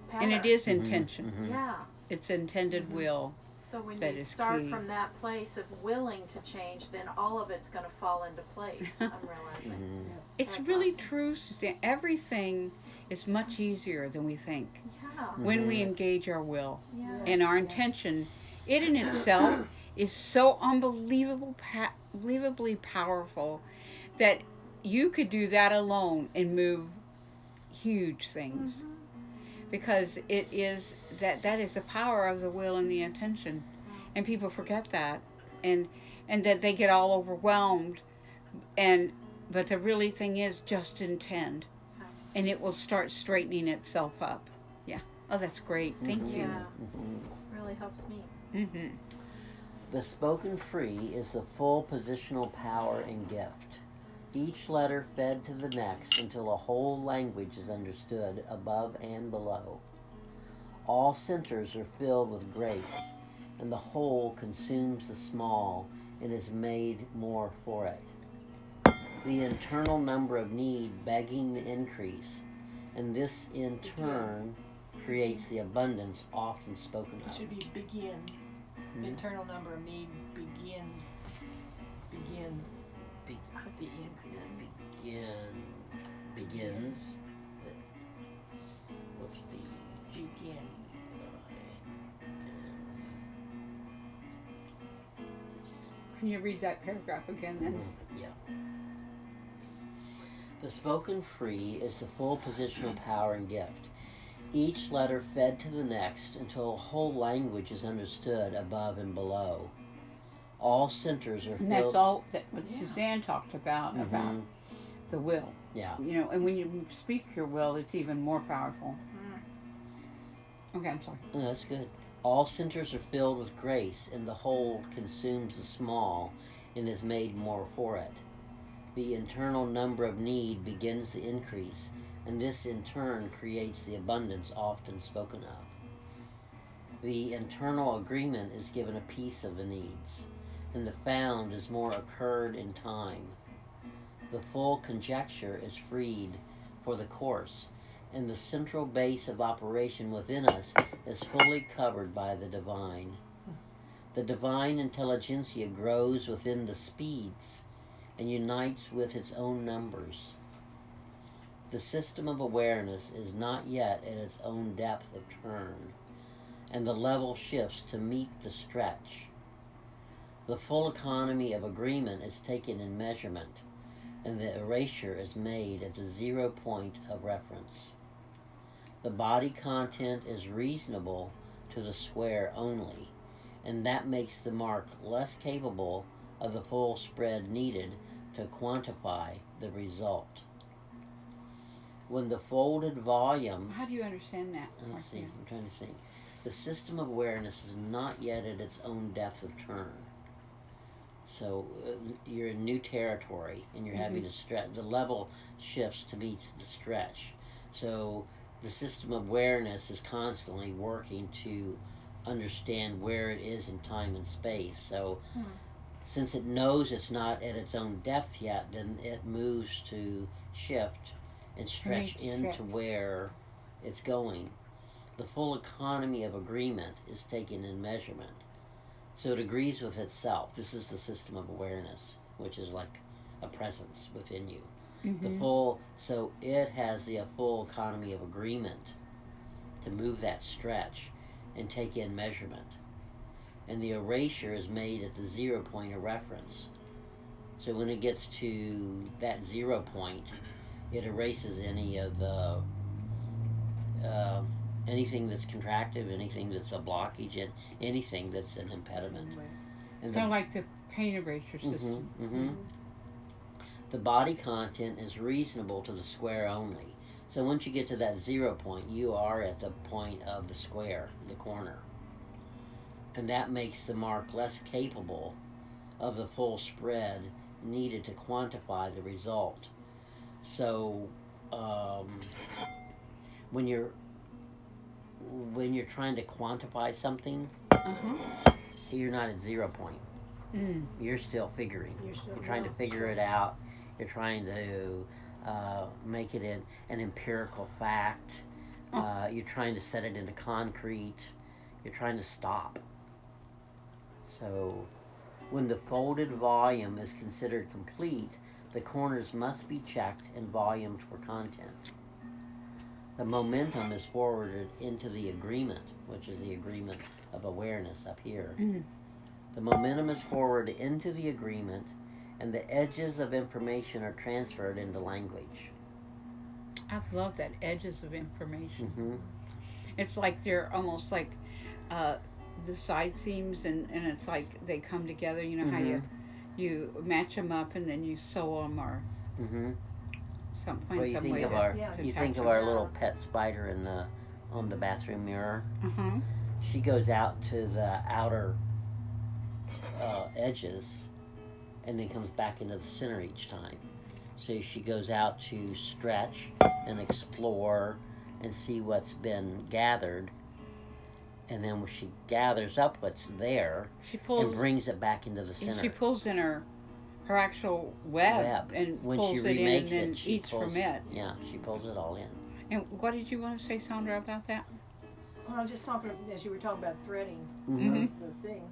pattern. And it is Mm-hmm. intention. Mm-hmm. Yeah. It's intended will. So when That you is start key. from that place of willing to change, then all of it's going to fall into place. I'm realizing. Mm-hmm. It's That's really awesome. true, Suzanne. Everything is much easier than we think Yeah. when we Mhm. engage our will Yeah. and our intention. It in itself is so unbelievably powerful that you could do that alone and move huge things. Mhm. Because it is that is the power of the will and the intention, and people forget that, and that they get all overwhelmed, but the really thing is just intend, and it will start straightening itself up. Yeah. Oh, that's great. Thank Mhm. you. Yeah. Mhm. Really helps me. Mm-hmm. The spoken free is the full positional power and gift. Each letter fed to the next until a whole language is understood above and below. All centers are filled with grace, and the whole consumes the small and is made more for it. The internal number of need begging the increase, and this in turn creates the abundance often spoken It of. should be begin. The internal number of need begin Be- the increase. begins. What's the Begin. Can you read that paragraph again then? Yeah. The spoken free is the full positional power and gift. Each letter fed to the next until a whole language is understood above and below. All centers are And that's filled. all that what Suzanne talked about Mhm. the will. Yeah. You know, and when you speak your will, it's even more powerful. Okay, I'm sorry. Oh, that's good. All centers are filled with grace, and the whole consumes the small and is made more for it. The internal number of need begins the increase, and this in turn creates the abundance often spoken of. The internal agreement is given a piece of the needs, and the found is more occurred in time. The full conjecture is freed for the course, and the central base of operation within us is fully covered by the divine. The divine intelligentsia grows within the speeds and unites with its own numbers. The system of awareness is not yet at its own depth of turn, and the level shifts to meet the stretch. The full economy of agreement is taken in measurement, and the erasure is made at the 0 point of reference. The body content is reasonable to the square only, and that makes the mark less capable of the full spread needed to quantify the result. When the folded volume... How do you understand that? Let's see, I'm trying to think. The system of awareness is not yet at its own depth of turn. So you're in new territory, and you're having to stretch. The level shifts to meet the stretch. So the system of awareness is constantly working to understand where it is in time and space. So since it knows it's not at its own depth yet, then it moves to shift and stretch into where it's going. The full economy of agreement is taken in measurement. So it agrees with itself. This is the system of awareness, which is like a presence within you. So it has the full economy of agreement to move that stretch and take in measurement. And the erasure is made at the 0 point of reference. So when it gets to that 0 point, it erases any of the anything that's contractive, anything that's a blockage, and anything that's an impediment. And Kind of like the paint erasure system. The body content is reasonable to the square only. So once you get to that 0 point, you are at the point of the square, the corner. And that makes the mark less capable of the full spread needed to quantify the result. So when you're trying to quantify something, you're not at 0 point. You're still figuring. You're trying to figure it out. You're trying to make it an empirical fact. You're trying to set it into concrete. You're trying to stop. So when the folded volume is considered complete, the corners must be checked and volumed for content. The momentum is forwarded into the agreement, which is the agreement of awareness up here. The momentum is forwarded into the agreement, and the edges of information are transferred into language. I love that, edges of information. Mm-hmm. It's like they're almost like the side seams, and it's like they come together. You know how you match them up and then you sew them or something. Well, you think of our little pet spider in the on the bathroom mirror. She goes out to the outer edges and then comes back into the center each time. So she goes out to stretch and explore and see what's been gathered, and then when she gathers up what's there, she pulls and brings it back into the center. And she pulls in her actual web and when pulls she it in remakes and then she eats pulls, from it. Yeah, she pulls it all in. And what did you want to say, Sandra, about that? Well, I'm just talking, as you were talking about threading Mm-hmm. the thing.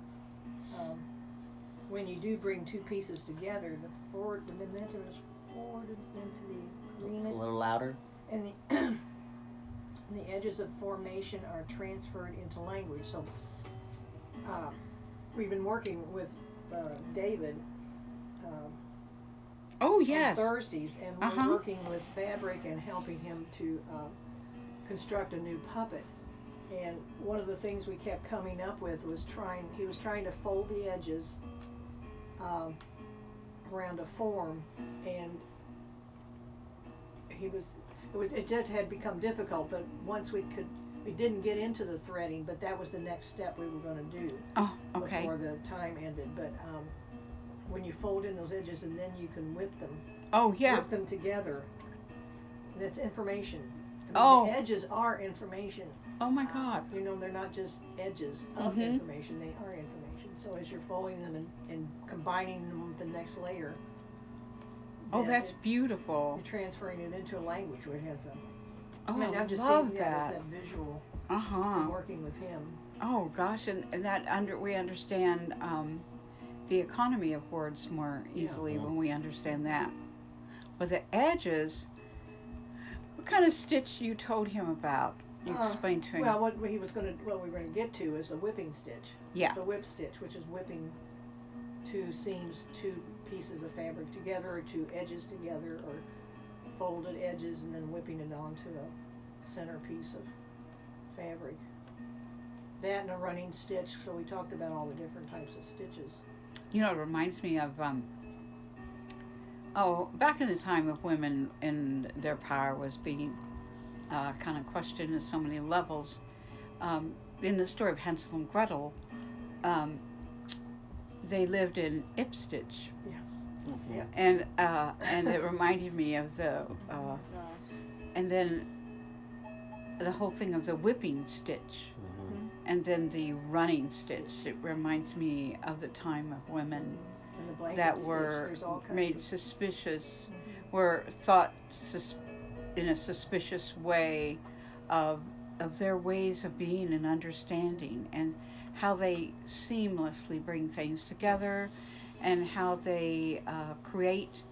When you do bring two pieces together, the momentum is forwarded into the agreement. A little louder. And the edges of formation are transferred into language. So we've been working with David Oh, yes. on Thursdays, and we're working with fabric and helping him to construct a new puppet. And one of the things we kept coming up with was he was trying to fold the edges around a form, and it just had become difficult. But once we didn't get into the threading, but that was the next step we were going to do. Oh, okay. Before the time ended. But when you fold in those edges, and then you can whip them. Oh, yeah. Whip them together. That's information. Oh. The edges are information. Oh, my God. You know, they're not just edges of information, they are information. So as you're folding them and combining them with the next layer. Oh, that's beautiful. You're transferring it into a language where it has a... Oh, I I'm just love seeing that. As that visual. Working with him. Oh, gosh, and that we understand the economy of words more easily when we understand that. But the edges, what kind of stitch you told him about? You explained to him. Well, what we were going to get to is a whipping stitch. Yeah. The whip stitch, which is whipping two seams, two pieces of fabric together, or two edges together, or folded edges, and then whipping it onto a center piece of fabric. That and a running stitch. So we talked about all the different types of stitches. You know, it reminds me of back in the time of women and their power was being kind of questioned at so many levels. In the story of Hansel and Gretel, they lived in Ipstitch. Yeah. And it reminded me of the and then the whole thing of the whipping stitch, and then the running stitch. It reminds me of the time of women that were made suspicious, were thought in a suspicious way of their ways of being and understanding, and how they seamlessly bring things together, and how they create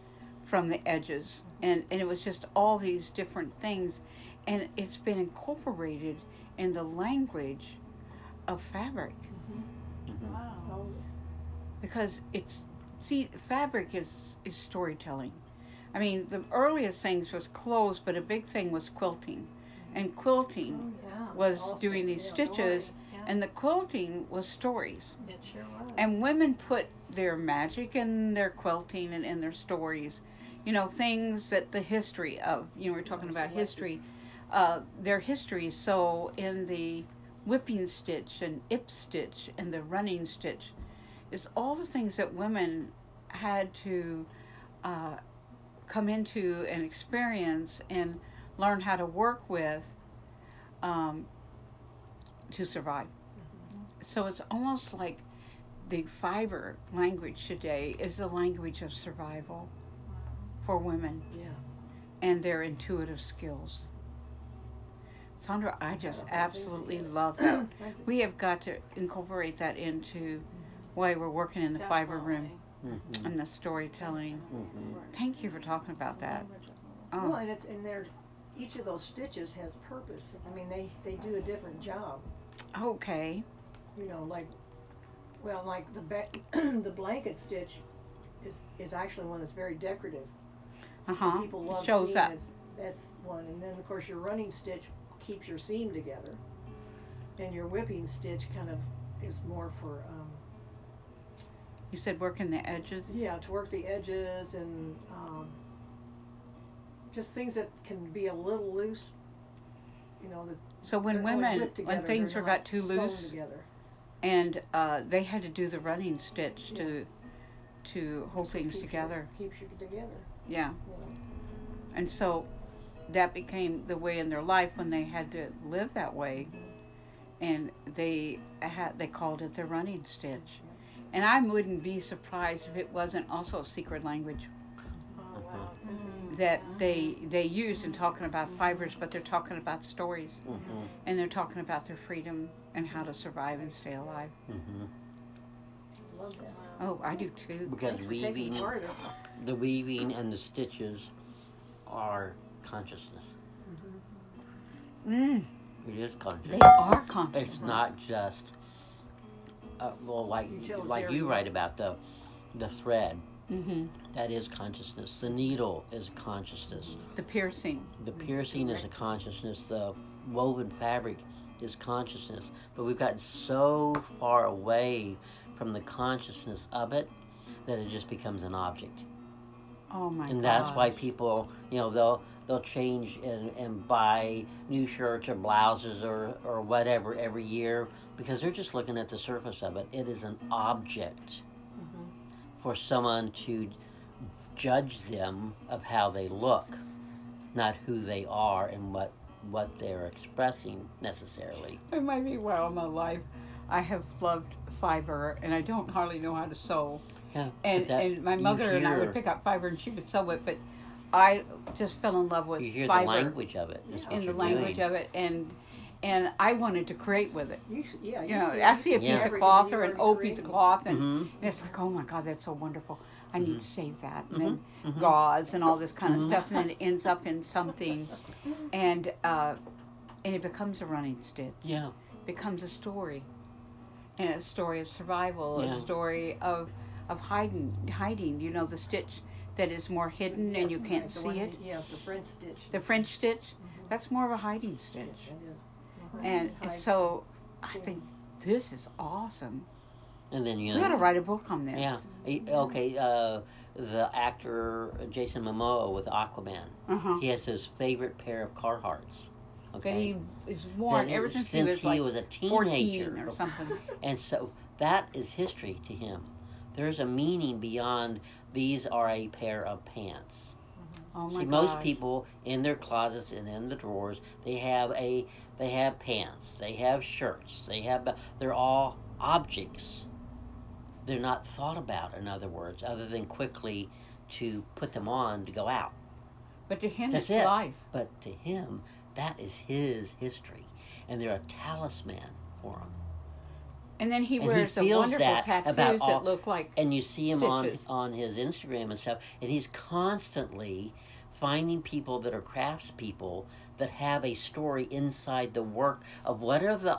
from the edges. And it was just all these different things, and it's been incorporated in the language of fabric. Wow. Because fabric is storytelling. I mean, the earliest things was clothes, but a big thing was quilting. And quilting was doing these stitches, and the quilting was stories. It sure was. And women put their magic in their quilting and in their stories. You know, things that the history of, we're talking about history, their history. So in the whipping stitch and ip stitch and the running stitch, is all the things that women had to come into and experience and learn how to work with to survive. So it's almost like the fiber language today is the language of survival for women. Yeah. And their intuitive skills. Sandra, I just absolutely love that. We have got to incorporate that into why we're working in the fiber room Mm-hmm. and the storytelling. Mm-hmm. Thank you for talking about that. Well, Oh, and it's in there. Each of those stitches has purpose. I mean, they do a different job. okay. You know, like the blanket stitch is actually one that's very decorative. Uh-huh. People love Shows seeing up. it. That's one, and then of course your running stitch keeps your seam together, and your whipping stitch kind of is more for You said working the edges? to work the edges and just things that can be a little loose. You know, that So when they're only women, whipped when together, things they're are not got too sewn loose together. and they had to do the running stitch to hold things together. Keeps you together. Yeah. You know. And so that became the way in their life when they had to live that way, and they called it the running stitch. And I wouldn't be surprised if it wasn't also a secret language Oh, wow. that they use in talking about fibers, but they're talking about stories, Mm-hmm. and they're talking about their freedom and how to survive and stay alive. Mm-hmm. Love that. Oh, I do too. Because Thanks for taking part of it. the weaving and the stitches are consciousness. Mm, It is they consciousness. are conscious. It's not just like Utilitarian. you write about the thread. Mm-hmm. That is consciousness. The needle is consciousness. The piercing. The piercing is a consciousness. The woven fabric is consciousness. But we've gotten so far away from the consciousness of it that it just becomes an object. Oh my god. And that's why people, they'll change and buy new shirts or blouses or whatever every year because they're just looking at the surface of it. It is an object for someone to judge them of how they look, not who they are and what they're expressing necessarily. It might be while in my life I have loved fiber, and I don't hardly know how to sew. Yeah, And my mother and I would pick up fiber, and she would sew it, but I just fell in love with you hear fiber the language of it. Is what and the you're language doing. of it, and I wanted to create with it. You I see a piece of everything cloth you or an already old piece of created. cloth, and Mm-hmm. it's like, oh my God, that's so wonderful. I need to save that. And then Mhm. gauze and all this kind of stuff, and then it ends up in something, and it becomes a running stitch. Yeah. Becomes a story, and a story of survival, Yeah. a story of hiding. You know, the stitch that is more hidden and you Yes, can't right, the see one- it. Yeah, it's a French stitch. The French stitch, that's more of a hiding stitch. It is. And Hides so the I think seams. this is awesome. And then We ought to write a book on this. Yeah. Okay. The actor Jason Momoa with Aquaman. Uh-huh. He has his favorite pair of Carhartts. That Okay. he is worn That ever since he was like a 14 teenager or something. And so that is history to him. There's a meaning beyond these are a pair of pants. Oh my See, God. most people in their closets and in the drawers, they have pants, they have shirts, they're all objects. They're not thought about, in other words, other than quickly to put them on to go out. But to him, That's it's it. life. But to him, that is his history, and they're a talisman for him. And then he And wears he the feels wonderful that tattoos about all- that look like And you see him stitches. on his Instagram and stuff, and he's constantly finding people that are craftspeople that have a story inside the work of whatever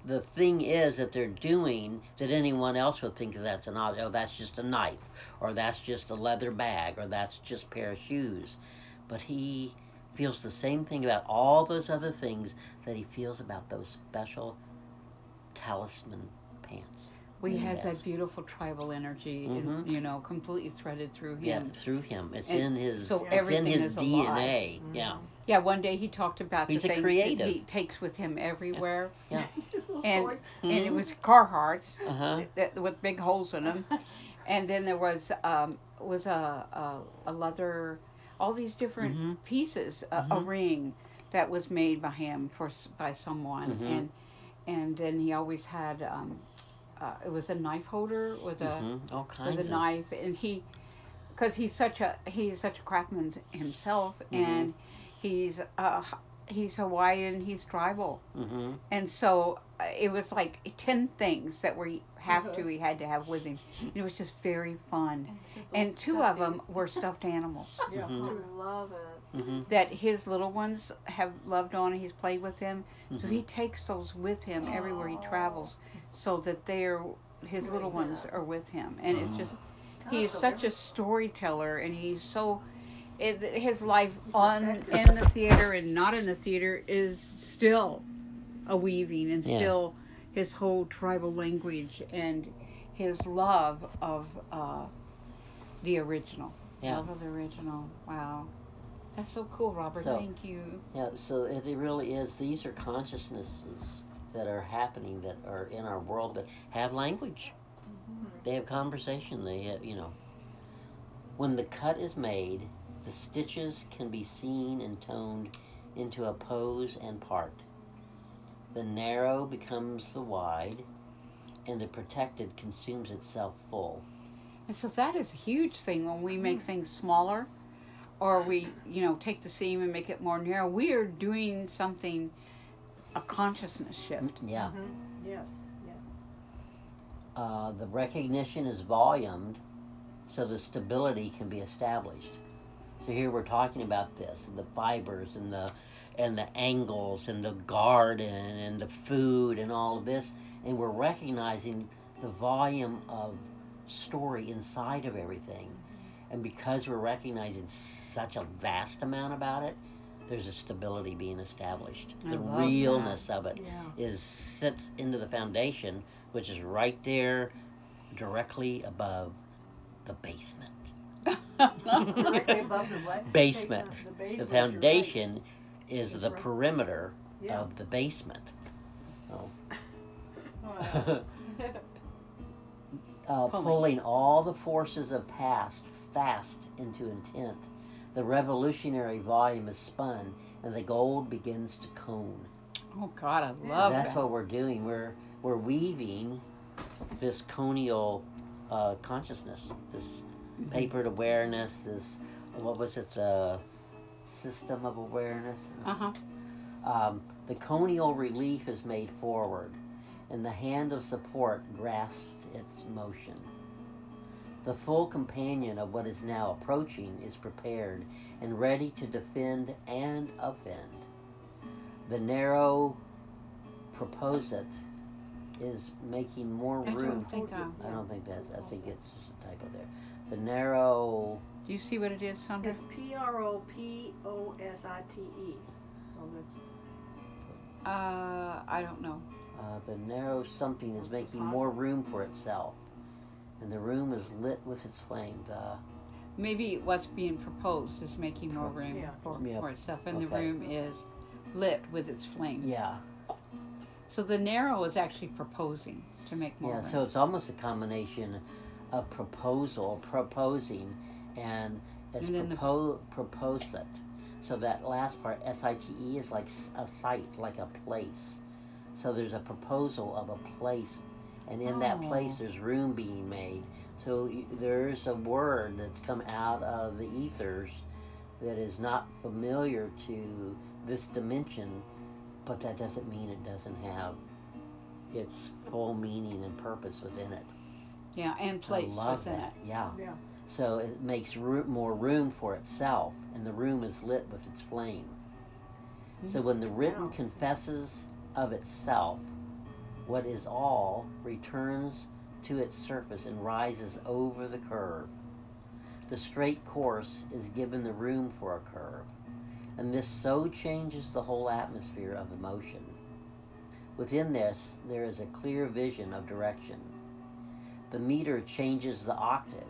the thing is that they're doing that anyone else would think that's an object. Oh, that's just a knife, or that's just a leather bag, or that's just a pair of shoes. But he feels the same thing about all those other things that he feels about those special talisman pants. he has Yes. that beautiful tribal energy, and, completely threaded through Yeah, him. through him. It's And in his. so it's in everything his is DNA. alive. Yeah. Yeah, one day he talked about He's the a things creative. that he takes with him everywhere. Yeah. His little and Lord. and it was Carhartts Uh-huh. with big holes in them, and then there was a leather, all these different Mhm. pieces, a Mhm. ring that was made by him by someone, Mhm. and then he always had it was a knife holder All with a kinds of. knife, and because he's such a craftsman himself, Mhm. and he's Hawaiian, he's tribal, Mhm. and so it was like 10 things that he had to have with him. And it was just very fun, and two of them were stuffed animals Yeah. Mhm. I love it. Mhm. that his little ones have loved on, and he's played with them. So Mhm. he takes those with him everywhere he travels, so that his little ones are with him, and it's just he is such a storyteller, and he's so his life in the theater and not in the theater is still a weaving, and Yeah. still his whole tribal language and his love of the original. Yeah. Love of the original. Wow. That's so cool, Robert. So- Thank you. Yeah. So it really is. These are consciousnesses that are happening, that are in our world, that have language. They have conversation. They have, when the cut is made, the stitches can be seen and toned into a pose and part. The narrow becomes the wide, and the protected consumes itself full. And so that is a huge thing when we make things smaller, or we, take the seam and make it more narrow. We are doing something, a consciousness shift. Yeah. Yes. Yeah. The recognition is volumed so the stability can be established. So here we're talking about this, the fibers and the angles and the garden and the food and all of this, and we're recognizing the volume of story inside of everything. And because we're recognizing such a vast amount about it, there's a stability being established. I The love realness of it Yeah. sits into the foundation, which is right there, directly above the basement. Directly above the what? Basement. The The basement. foundation is That's the right. perimeter Yeah. of the basement. Oh. Wow. Pulling all the forces of past fast into intent. The revolutionary volume is spun, and the gold begins to cone. Oh God, I So love that's that. what we're doing. We're weaving this conial consciousness, this papered awareness, this, what was it, the system of awareness? The conial relief is made forward, and the hand of support grasps its motion. The full companion of what is now approaching is prepared and ready to defend and offend. The narrow proposite is making more room. I I think it's just a typo there. The narrow. Do you see what it is, Sandra? It's PROPOSITE. So that's I don't know. The narrow something is making more room for itself, and the room is lit with its flame. Maybe what's being proposed is making more room Yeah. for itself, and the Okay. room is lit with its flame. Yeah, So the narrow is actually proposing to make more room. So it's almost a combination of proposing, and it's And then proposite. So that last part, SITE, is like a site, like a place. So there's a proposal of a place, and in that place there's room being made. So there's a word that's come out of the ethers that is not familiar to this dimension, but that doesn't mean it doesn't have its full meaning and purpose within it. Yeah, and place I love within that. it. Yeah. Yeah. So it makes more room for itself, and the room is lit with its flame. So when the written confesses of itself, what is all returns to its surface and rises over the curve. The straight course is given the room for a curve, and this so changes the whole atmosphere of emotion. Within this, there is a clear vision of direction. The meter changes the octave,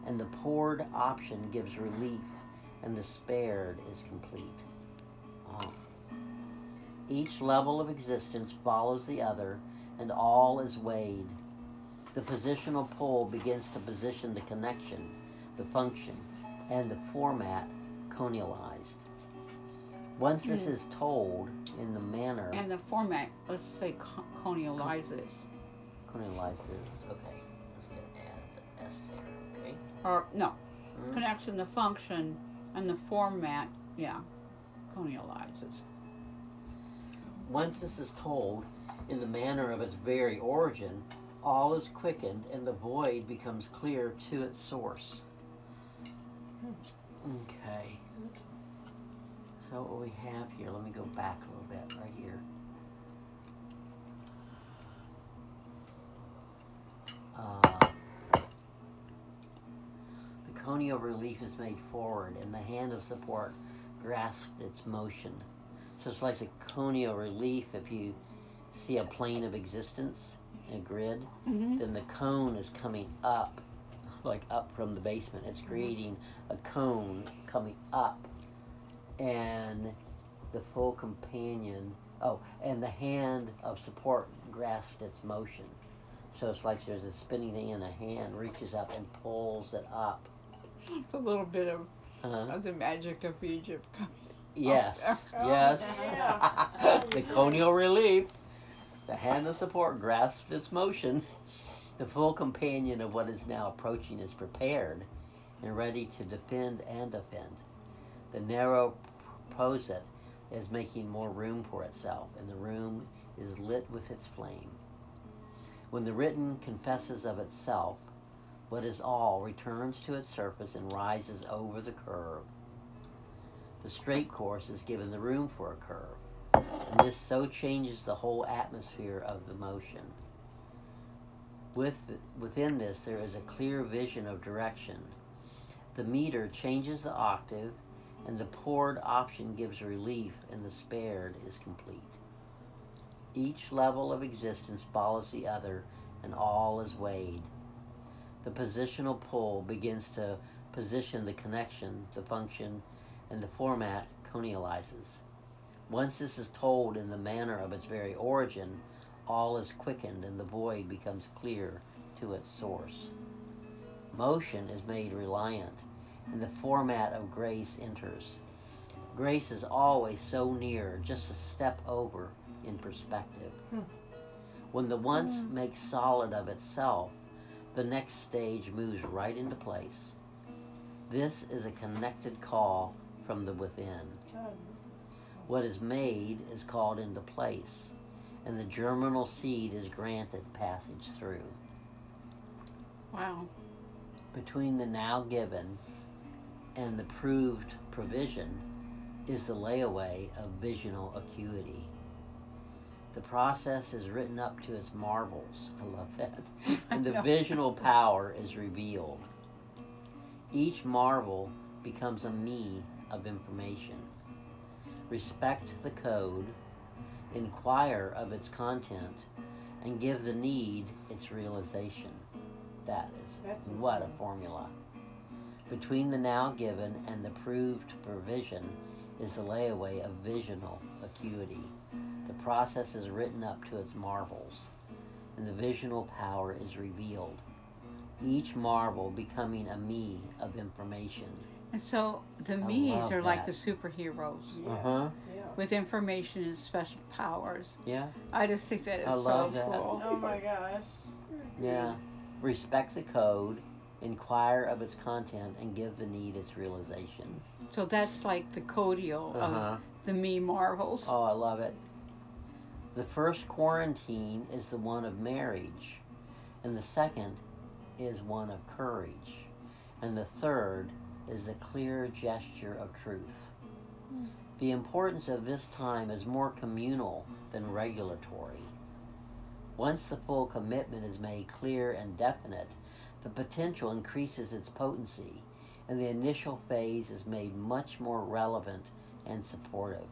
and the poured option gives relief, and the spared is complete. Oh. Each level of existence follows the other, and all is weighed. The positional pull begins to position the connection, the function, and the format conialized. Once this is told in the manner... And the format, let's say conializes. Conializes, okay. Let's get add the S there, okay? Or, no, connection, the function, and the format, yeah, conializes. Once this is told in the manner of its very origin, all is quickened and the void becomes clear to its source. Okay. So what we have here, let me go back a little bit right here. The conial relief is made forward and the hand of support grasps its motion. So it's like the conial relief. If you see a plane of existence, a grid, then the cone is coming up, like up from the basement. It's creating a cone coming up, and the full companion, and the hand of support grasps its motion. So it's like there's a spinning thing and a hand reaches up and pulls it up. A little bit of the magic of Egypt. Yes, yes. The conial relief, the hand of support grasps its motion. The full companion of what is now approaching is prepared and ready to defend and offend. The narrow prosit is making more room for itself, and the room is lit with its flame. When the written confesses of itself, what is all returns to its surface and rises over the curve. The straight course is given the room for a curve, and this so changes the whole atmosphere of the motion. Within this, there is a clear vision of direction. The meter changes the octave, and the poured option gives relief, and the spared is complete. Each level of existence follows the other, and all is weighed. The positional pull begins to position the connection, the function, and the format conializes. Once this is told in the manner of its very origin, all is quickened and the void becomes clear to its source. Motion is made reliant, and the format of grace enters. Grace is always so near, just a step over in perspective. When the once makes solid of itself, the next stage moves right into place. This is a connected call from the within. What is made is called into place, and the germinal seed is granted passage through. Wow. Between the now given and the proved provision is the layaway of visional acuity. The process is written up to its marvels. I love that. And the visional power is revealed. Each marvel becomes a me of information. Respect the code, inquire of its content, and give the need its realization. That's what a formula. Between the now given and the proved provision is the layaway of visional acuity. The process is written up to its marvels, and the visional power is revealed. Each marvel becoming a me of information. And so the me's are like the superheroes. With information and special powers. Yeah. I just think that is cool. Oh my gosh. Yeah. Respect the code, inquire of its content, and give the need its realization. So that's like the codial of the me marvels. Oh, I love it. The first quarantine is the one of marriage, and the second is one of courage, and the third is the clear gesture of truth. The importance of this time is more communal than regulatory. Once the full commitment is made clear and definite, the potential increases its potency, and the initial phase is made much more relevant and supportive.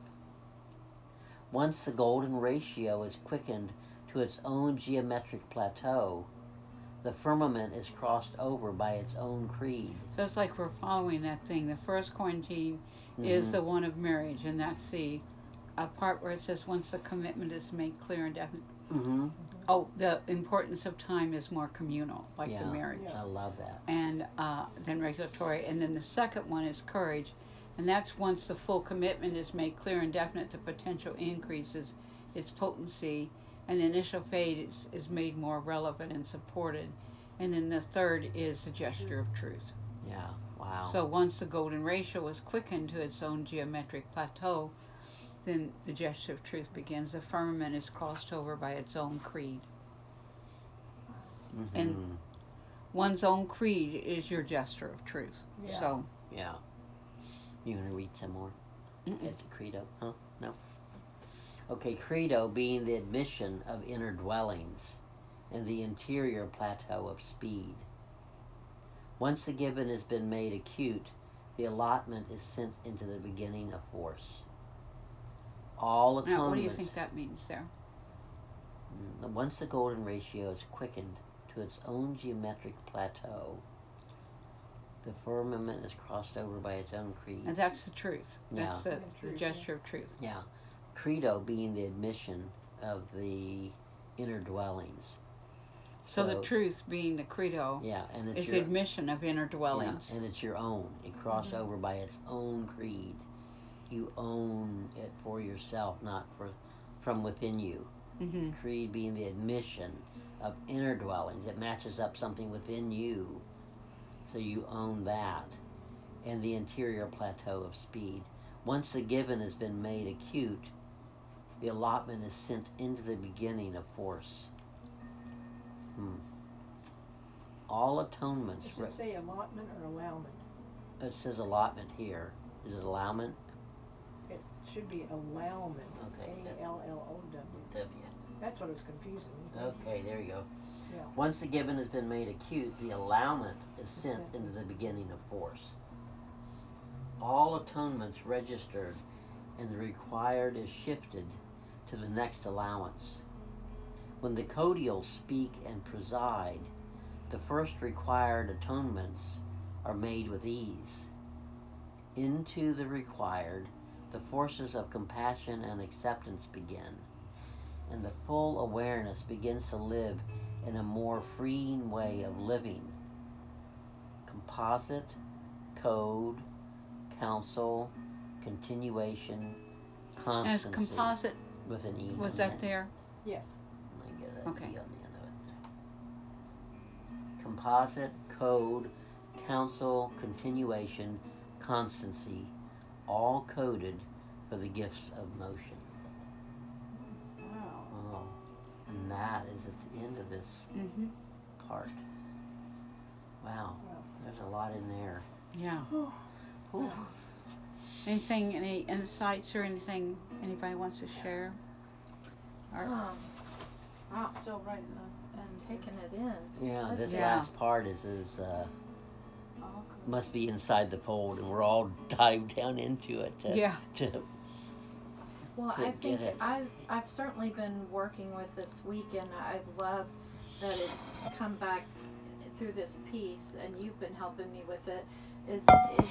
Once the golden ratio is quickened to its own geometric plateau, the firmament is crossed over by its own creed. So it's like we're following that thing. The first quarantine is the one of marriage, and that's the a part where it says once the commitment is made clear and definite. Mm-hmm. Oh, the importance of time is more communal, like the Yeah. marriage. I love that. And then regulatory. And then the second one is courage. And that's once the full commitment is made clear and definite, the potential increases its potency, and the initial phase is made more relevant and supported. And then the third is the gesture of truth. Yeah. Wow. So once the golden ratio is quickened to its own geometric plateau, then the gesture of truth begins. The firmament is crossed over by its own creed. Mm-hmm. And one's own creed is your gesture of truth. Yeah. So, Yeah. You want to read some more? At the credo? Huh? No? Okay, credo being the admission of inner dwellings and the interior plateau of speed. Once the given has been made acute, the allotment is sent into the beginning of force. All atonements. now, what do you think that means there? Once the golden ratio is quickened to its own geometric plateau, the firmament is crossed over by its own creed. And that's the truth. That's Yeah. the gesture of truth. Yeah. Credo being the admission of the inner dwellings. So the truth being the credo Yeah, and it's is your the admission of inner dwellings. yeah, and it's your own. It crosses over by its own creed. You own it for yourself, not from within you. Mm-hmm. Creed being the admission of inner dwellings. It matches up something within you. So you own that. And the interior plateau of speed. Once the given has been made acute, the allotment is sent into the beginning of force. All atonements. Does it say allotment or allowment? It says allotment here. Is it allowment? It should be allowment. Okay. A-L-L-O-W. W. That's what was confusing. Okay, there you go. Yeah. Once the given has been made acute, the allowment is sent into the beginning of force. All atonements registered, and the required is shifted to the next allowance. When the codials speak and preside, the first required atonements are made with ease. Into the required, the forces of compassion and acceptance begin, and the full awareness begins to live in a more freeing way of living. Composite, code, counsel, continuation, As constancy. composite, With an E. was that there? Yes. I get an Okay. E on the end of it. Composite, code, counsel, continuation, constancy, all coded for the gifts of motion. Wow. Oh, and that is at the end of this Mm-hmm. part. Wow, there's a lot in there. Yeah. Ooh. Anything, any insights or anything anybody wants to share? Or, I'm still writing Just taking it in. Yeah, this Yeah. last part is all must be inside the fold, and we're all dived down into it. yeah. To Well, to I get think it. I've certainly been working with this week, and I love that it's come back through this piece, and you've been helping me with it. Is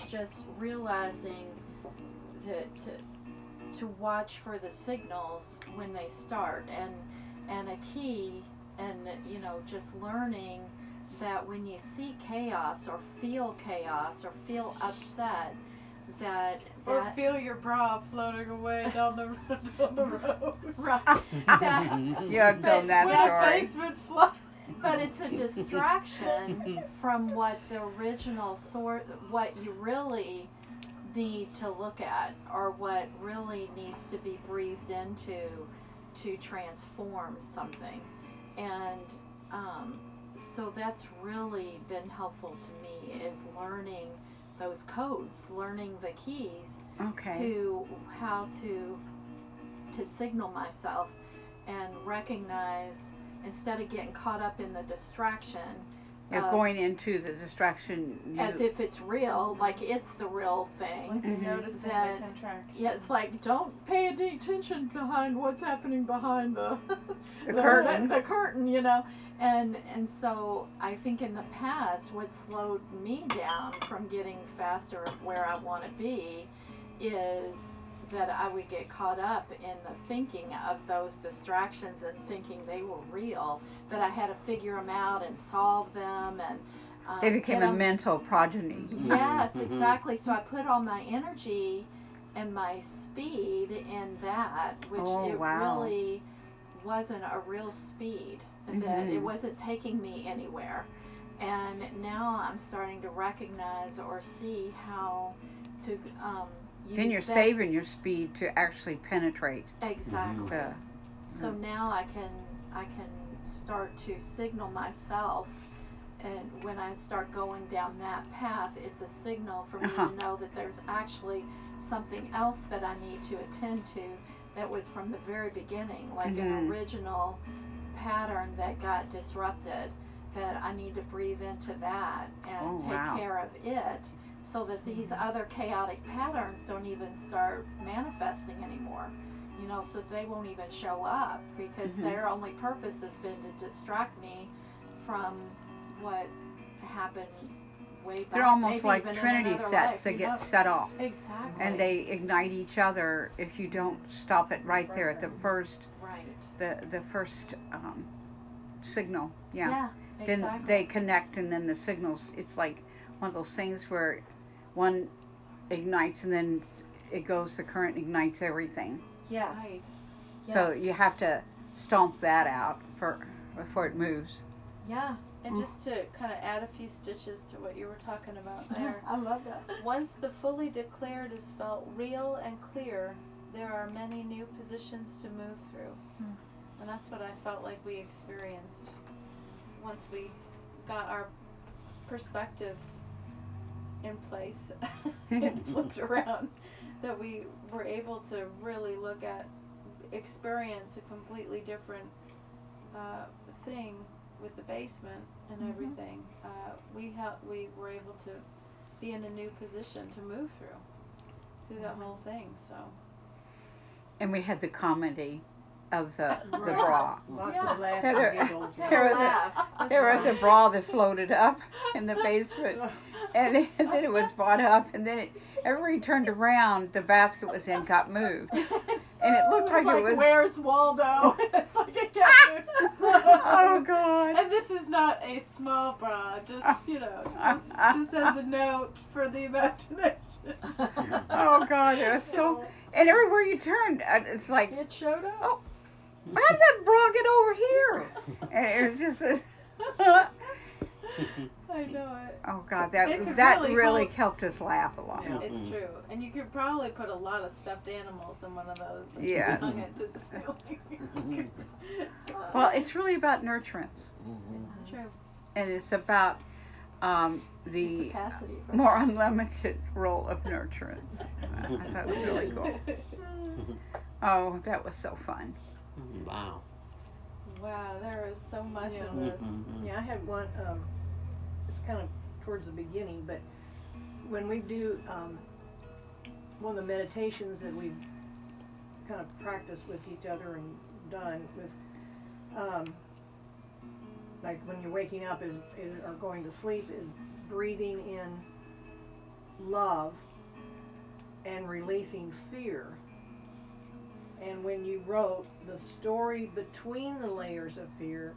just realizing that to watch for the signals when they start, and a key, and just learning that when you see chaos or feel upset, that Or feel your bra floating away down the road. right, You have But told that With a story. basement flood. but it's a distraction from what the original what you really need to look at, or what really needs to be breathed into to transform something. And so that's really been helpful to me, is learning those codes, learning the keys Okay. to how to signal myself and recognize, instead of getting caught up in the distraction, You're of- going into the distraction. as if it's real, like it's the real thing. Like Mhm. noticing That- the contraction. Yeah, it's like, don't pay any attention behind what's happening behind the The curtain. the curtain, and so I think in the past, what slowed me down from getting faster of where I want to be is that I would get caught up in the thinking of those distractions and thinking they were real, that I had to figure them out and solve them, and They became get a 'em- mental progeny. Yes, exactly. So I put all my energy and my speed in that, which Oh, it wow. really wasn't a real speed. That it wasn't taking me anywhere. And now I'm starting to recognize or see how to use Then you're that. saving your speed to actually penetrate Exactly. the. So now I can start to signal myself, and when I start going down that path, it's a signal for me to know that there's actually something else that I need to attend to that was from the very beginning, like an original pattern that got disrupted, that I need to breathe into that and take care of it, so that these other chaotic patterns don't even start manifesting anymore. You know, so they won't even show up, because their only purpose has been to distract me from what happened way back. They're almost maybe like even in Trinity another sets life, that who get knows? set off. Exactly. And they ignite each other if you don't stop it right there at the first, right. the first signal. Yeah, exactly. Then they connect, and then the signals. It's like one of those things where one ignites, and then it goes. The current ignites everything. Yes. Right. So you have to stomp that out before it moves. Yeah. And just to kind of add a few stitches to what you were talking about there. I love that. Once the fully declared is felt real and clear, there are many new positions to move through. And that's what I felt like we experienced once we got our perspectives in place and flipped around, that we were able to really look at, experience a completely different thing with the basement and everything. We were able to be in a new position to move through that whole thing. So. And we had the comedy of the bra. Lots of laughs There- and giggles. There was a bra that floated up in the basement, and then it was brought up, and then everywhere you turned around, the basket was in got moved, and it looked like it was. Where's Waldo? It's like it kept Oh God! And this is not a small bra, just just as a note for the imagination. Oh God! It was so. And everywhere you turned, it's like, It showed up. oh, how did that bra get over here? And it was just this. I know it. Oh God, It could that really really hold- helped us laugh a lot. Yeah. It's true. And you could probably put a lot of stuffed animals in one of those. And Yeah. hung it to the ceiling. Well, it's really about nurturance, It's true. and it's about the Capacity for more unlimited role of nurturance. I thought it was really cool. Oh, that was so fun. Wow. Wow, there is so much Yeah. of this. Yeah, I had one, it's kind of towards the beginning, but when we do one of the meditations that we've kind of practiced with each other and done with, like when you're waking up or going to sleep, is breathing in love and releasing fear. And when you wrote, the story between the layers of fear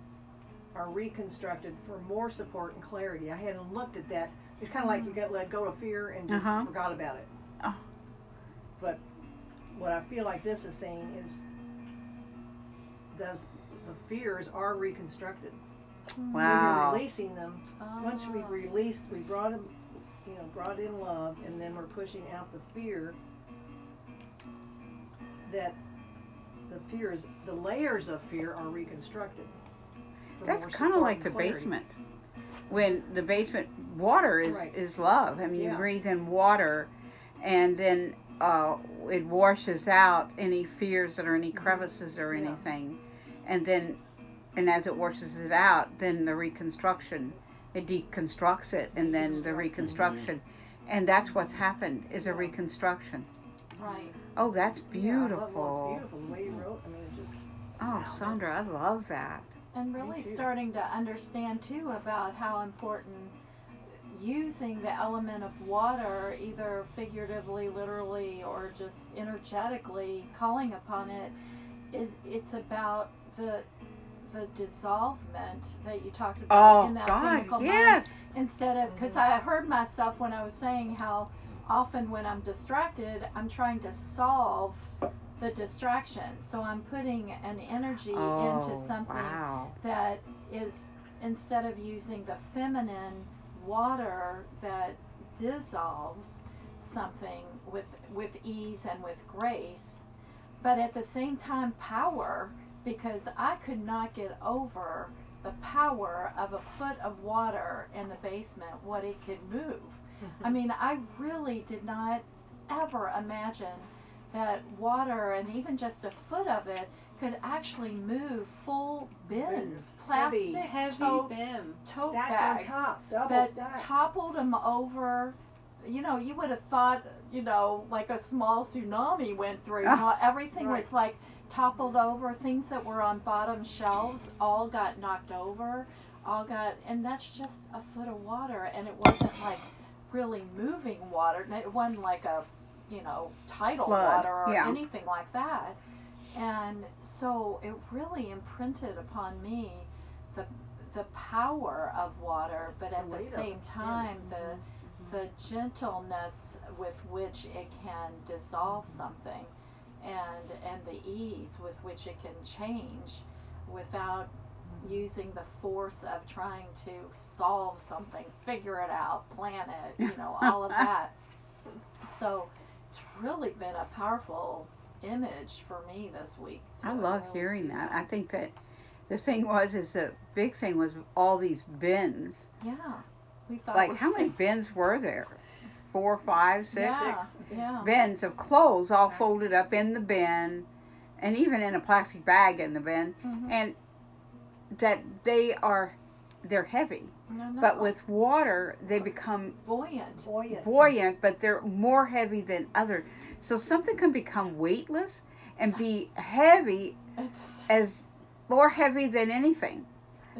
are reconstructed for more support and clarity. I hadn't looked at that. It's kind of like you got let go of fear and just forgot about it. Oh. But what I feel like this is saying is, the fears are reconstructed. When Wow. you're releasing them, once we've released, we brought them, brought in love, and then we're pushing out the fear. That the layers of fear are reconstructed. That's kind of like the basement. When the basement water is love. I mean, you breathe in water, and then it washes out any fears that are any crevices or anything, and as it washes it out, then the reconstruction, it deconstructs it, and then the reconstruction, and that's what's happened is a reconstruction. Right. Oh, that's beautiful. Yeah, it's beautiful the way you wrote. I mean, it just. Oh, Sandra, I love that. And really too. starting to understand too about how important using the element of water, either figuratively, literally, or just energetically calling upon it, it's about the dissolvement that you talked about in the alchemical mind. yes. Instead of, because I heard myself when I was saying how often when I'm distracted, I'm trying to solve the distraction. So I'm putting an energy into something that is, instead of using the feminine water that dissolves something with ease and with grace, but at the same time power, because I could not get over the power of a foot of water in the basement, what it could move. I mean, I really did not ever imagine that water, and even just a foot of it, could actually move full bins, plastic Heavy tote bins. tote Stacked bags on top, double that stacked. toppled them over. You know, you would have thought, you know, like a small tsunami went through. You know, everything Right. was like toppled over. Things that were on bottom shelves all got knocked over. And that's just a foot of water, and it wasn't like really moving water. It wasn't like a, you know, tidal Flood, water or yeah. anything like that. And so it really imprinted upon me the power of water, but at the same time the gentleness with which it can dissolve something, and the ease with which it can change without using the force of trying to solve something, figure it out, plan it, you know, all of that. So it's really been a powerful image for me this week. I love really hearing see that. I think that the thing is the big thing was all these bins. Yeah. We thought Like, how many bins were there? 4, 5, 6? Yeah, yeah. Bins of clothes all folded up in the bin, and even in a plastic bag in the bin. And that they're heavy. But with water, they become buoyant, but they're more heavy than other. So something can become weightless and be heavy, as more heavy than anything.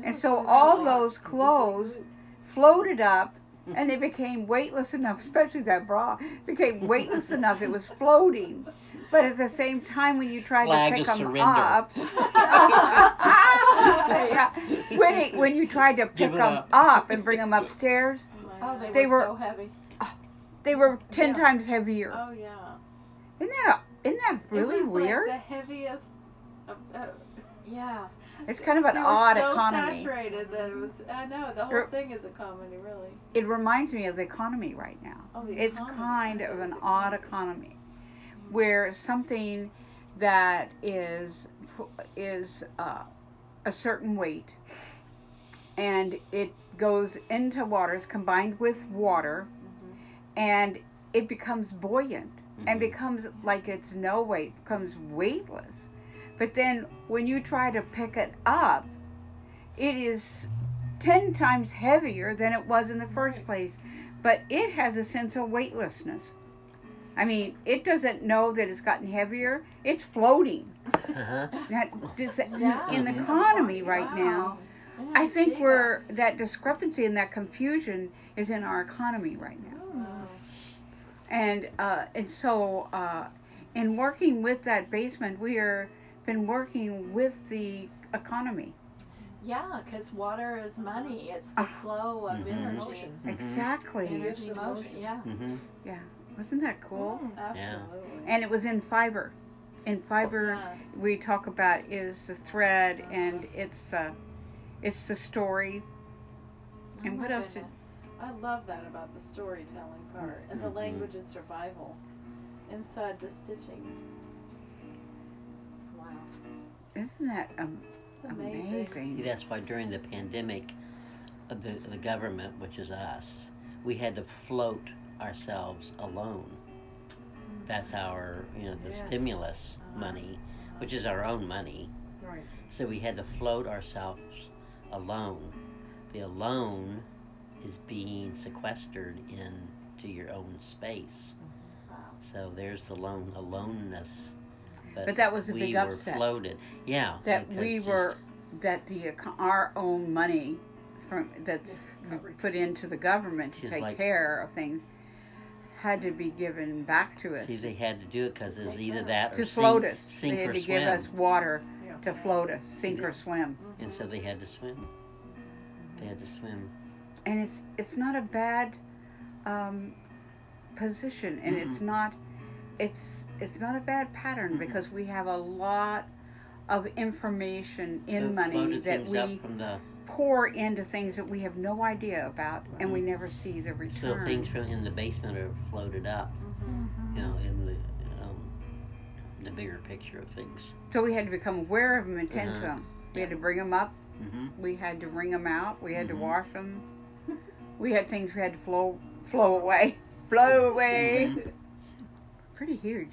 And so all those clothes floated up, and they became weightless enough, especially that bra, became weightless enough, it was floating. But at the same time, when you tried to pick them up, when you tried to pick them up and bring them upstairs, they were so heavy. They were 10 times heavier. Oh yeah. Isn't that really it was weird? Like the heaviest. Yeah. It's kind of an They odd were so economy. saturated that it was. I know the whole thing is a comedy, really. It reminds me of the economy right now. Oh, the It's economy. kind of an odd economy, where something that is a certain weight, and it goes into water, is combined with water, and it becomes buoyant and becomes like it's no weight, becomes weightless. But then when you try to pick it up, it is 10 times heavier than it was in the first place. But it has a sense of weightlessness. I mean, it doesn't know that it's gotten heavier. It's floating. In the economy right now, I think that discrepancy and that confusion is in our economy right now. And so in working with that basement, we are been working with the economy. Yeah, because water is money. It's the flow of energy. Exactly. Energy, motion. Yeah. Yeah. Wasn't that cool? Absolutely. And it was in fiber. In fiber, we talk about is the thread, and it's the story. And what else? I love that about the storytelling part and the language of survival inside the stitching. Wow. Isn't that amazing? See, that's why during the pandemic, the government, which is us, we had to float ourselves alone. That's our, the stimulus money, which is our own money. Right. So we had to float ourselves alone. The alone is being sequestered into your own space. Wow. So there's the aloneness. But that was a big upset. We were floated. Yeah. That our own money that's put into the government to She's take like- care of things had to be given back to us See, they had to do it because it was Take either care. that or to float us. sink They had or to swim. give us water Yeah. to float us, sink or swim. And so they had to swim. They had to swim. And it's not a bad position, and it's not a bad pattern, because we have a lot of information in They money floated that things we up from the pour into things that we have no idea about, and we never see the return. so things from in the basement are floated up. Mm-hmm. You know, in the bigger picture of things. So we had to become aware of them and tend to Uh-huh. them. We had to bring them up. Mm-hmm. We had to wring them out. We had to Mhm. wash them. We had things we had to flow away. Flow away. Mhm. Pretty huge.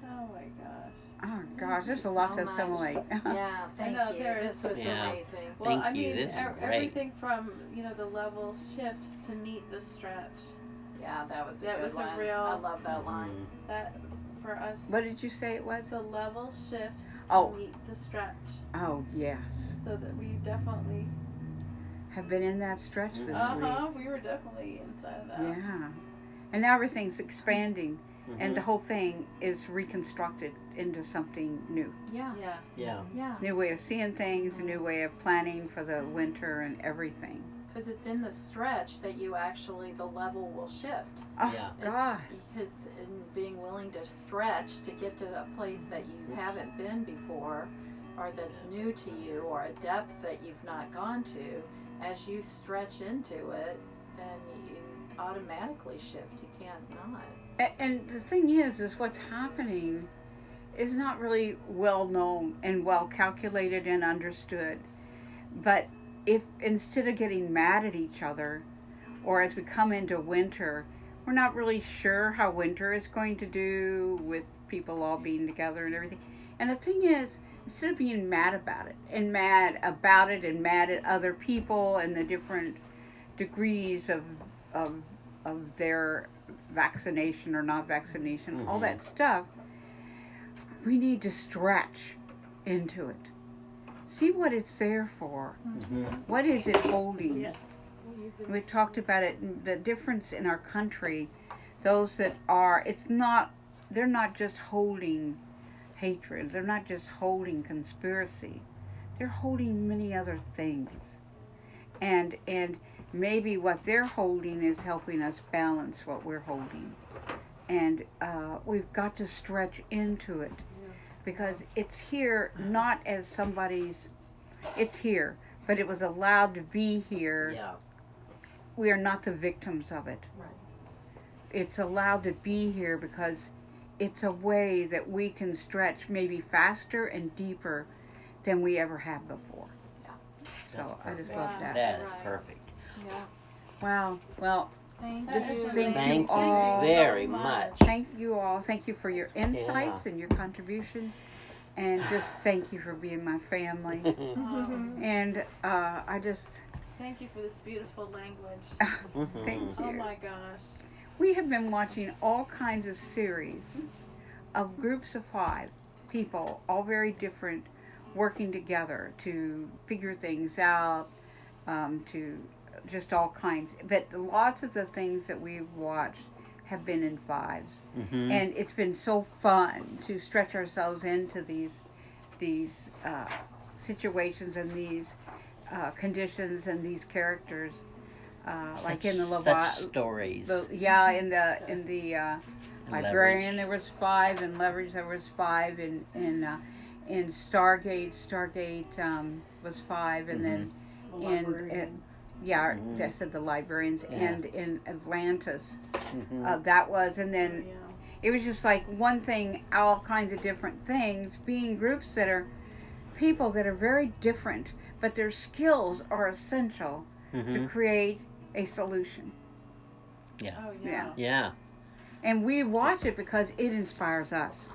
Oh my gosh. Oh gosh, there's a So lot to much. assimilate. Yeah, thank know, you. there This is- was Yeah. amazing. Well, Thank I you. mean, This is great. everything from the level shifts to meet the stretch. Yeah, that was a That good was a one. real- I love that line. Mhm. That for us, What did you say it was? the level shifts to Oh. meet the stretch, Oh yes, so that we definitely. have been in that stretch this week. We were definitely inside of that. Yeah, and now everything's expanding, and the Mhm. whole thing is reconstructed into something new. Yeah. Yes. Yeah. Yeah. New way of seeing things, a new way of planning for the winter and everything. Because it's in the stretch that you actually, the level will shift. Oh Yeah. God. Because in being willing to stretch to get to a place that you haven't been before, or that's new to you, or a depth that you've not gone to, as you stretch into it, then you automatically shift. You can't not. And the thing is what's happening is not really well known and well calculated and understood. But if instead of getting mad at each other, or as we come into winter, we're not really sure how winter is going to do with people all being together and everything. And the thing is, instead of being mad about it and mad at other people and the different degrees of their vaccination or not vaccination, all that stuff, we need to stretch into it. See what it's there for. Mhm. What is it holding? Yes. We talked about it, the difference in our country. Those that are, they're not just holding hatred. They're not just holding conspiracy. They're holding many other things. And maybe what they're holding is helping us balance what we're holding. And we've got to stretch into it, because it's here not as somebody's, it's here, but it was allowed to be here. Yeah. We are not the victims of it. Right. It's allowed to be here because it's a way that we can stretch maybe faster and deeper than we ever have before. Yeah. That's So I just perfect. love Yeah. that. That is Right. perfect. Yeah. Wow. Well, Thank That Just is you. thank amazing. you all very much. thank you all. Thank you for your insights and your contribution. And just thank you for being my family. And I just Thank you for this beautiful language. Mhm. thank you. Oh my gosh. We have been watching all kinds of series of groups of 5 people, all very different, working together to figure things out, to just all kinds. But lots of the things that we've watched have been in 5s. Mhm. And it's been so fun to stretch ourselves into these situations and these conditions and these characters. Like in the such stories. in the And Librarian Leverage. there was 5, in Leverage there was 5, in Stargate was 5, and then The in librarian. Mhm. I said the Librarians, Yeah. and in Atlantis Mhm. that was, and then Yeah. it was just like one thing, all kinds of different things, being groups that are people that are very different, but their skills are essential to Mhm. create a solution. Oh Yeah. yeah. Yeah. And we watch it because it inspires us.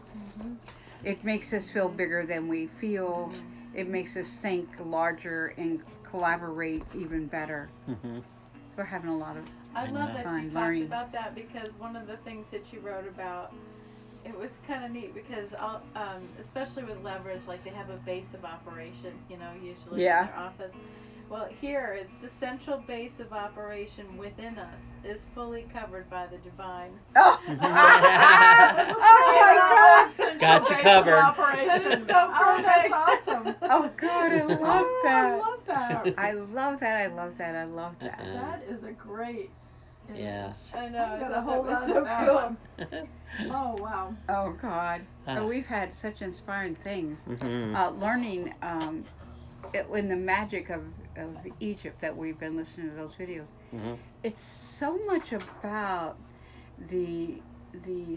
It makes us feel bigger than we feel. It makes us think larger and collaborate even better. Mhm. We're having a lot of I love that Fun you talked learning. about that, because one of the things that you wrote about, it was kind of neat, because especially with Leverage, like they have a base of operation, usually Yeah. in their office. Well, here it's the central base of operation within us is fully covered by the divine. Oh, Oh Central Got you base of covered. Operation. So Oh, that's perfect. awesome. Oh God, I love Oh, I that. love that. I love that. I love that. I love that. That is a great image. Yeah. I know. I'm I gonna thought hold that was on so to that cool. one. Oh wow. Oh God. Ah. We've had such inspiring things. Mhm. Learning in the magic of Egypt that we've been listening to those videos. Mhm. It's so much about the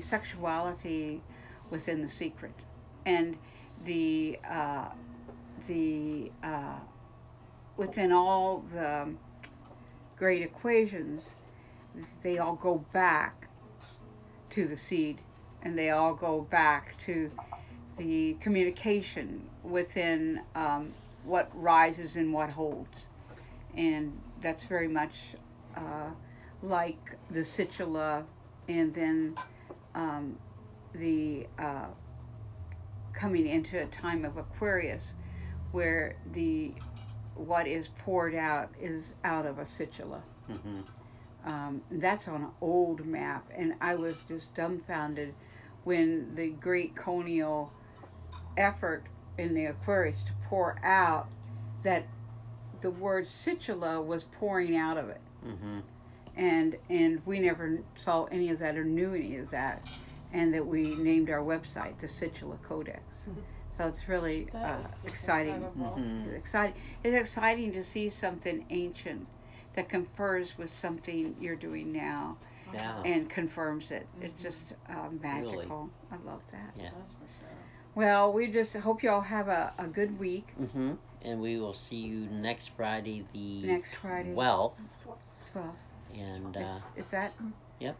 sexuality within the secret, and the within all the great equations, they all go back to the seed, and they all go back to the communication within what rises and what holds. And that's very much like the situla, and then the coming into a time of Aquarius, where the what is poured out is out of a situla. Mhm. That's on an old map, and I was just dumbfounded when the great conial effort in the Aquarius to pour out, that the word situla was pouring out of it, Mhm. and we never saw any of that or knew any of that, and that we named our website the Situla Codex. So it's really That was just exciting. incredible. Mhm. It's exciting. It's exciting to see something ancient that confers with something you're doing now Yeah. and confirms it. It's just magical. I love that. Yeah. That's for sure. Well, we just hope you all have a good week. Mhm. And we will see you next Friday, the Next Friday. 12th. 12. And Is that? Yep.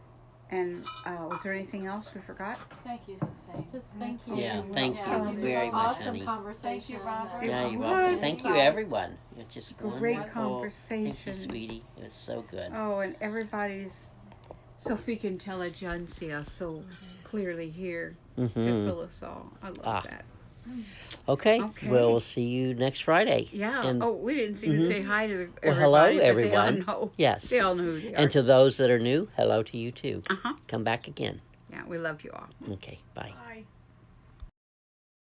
And was there anything else we forgot? Thank you, Susanne. Just thank you. Yeah, thank you This very was much, awesome honey. conversation. Thank you, Robert. yeah, It you're was. welcome. Thank you, everyone. It's just Great wonderful. Thank you, conversation. sweetie. It was so good. Oh, and everybody's Sophic intelligentsia so clearly here to Mhm. fill us all. I love Ah. that. Okay. Okay. We'll see you next Friday. Yeah. And We didn't even say hi to everybody. Well, hello, but everyone. They all know. Yes. They all know who they are. And to those that are new, hello to you too. Uh-huh. Come back again. Yeah, we love you all. Okay. Bye. Bye.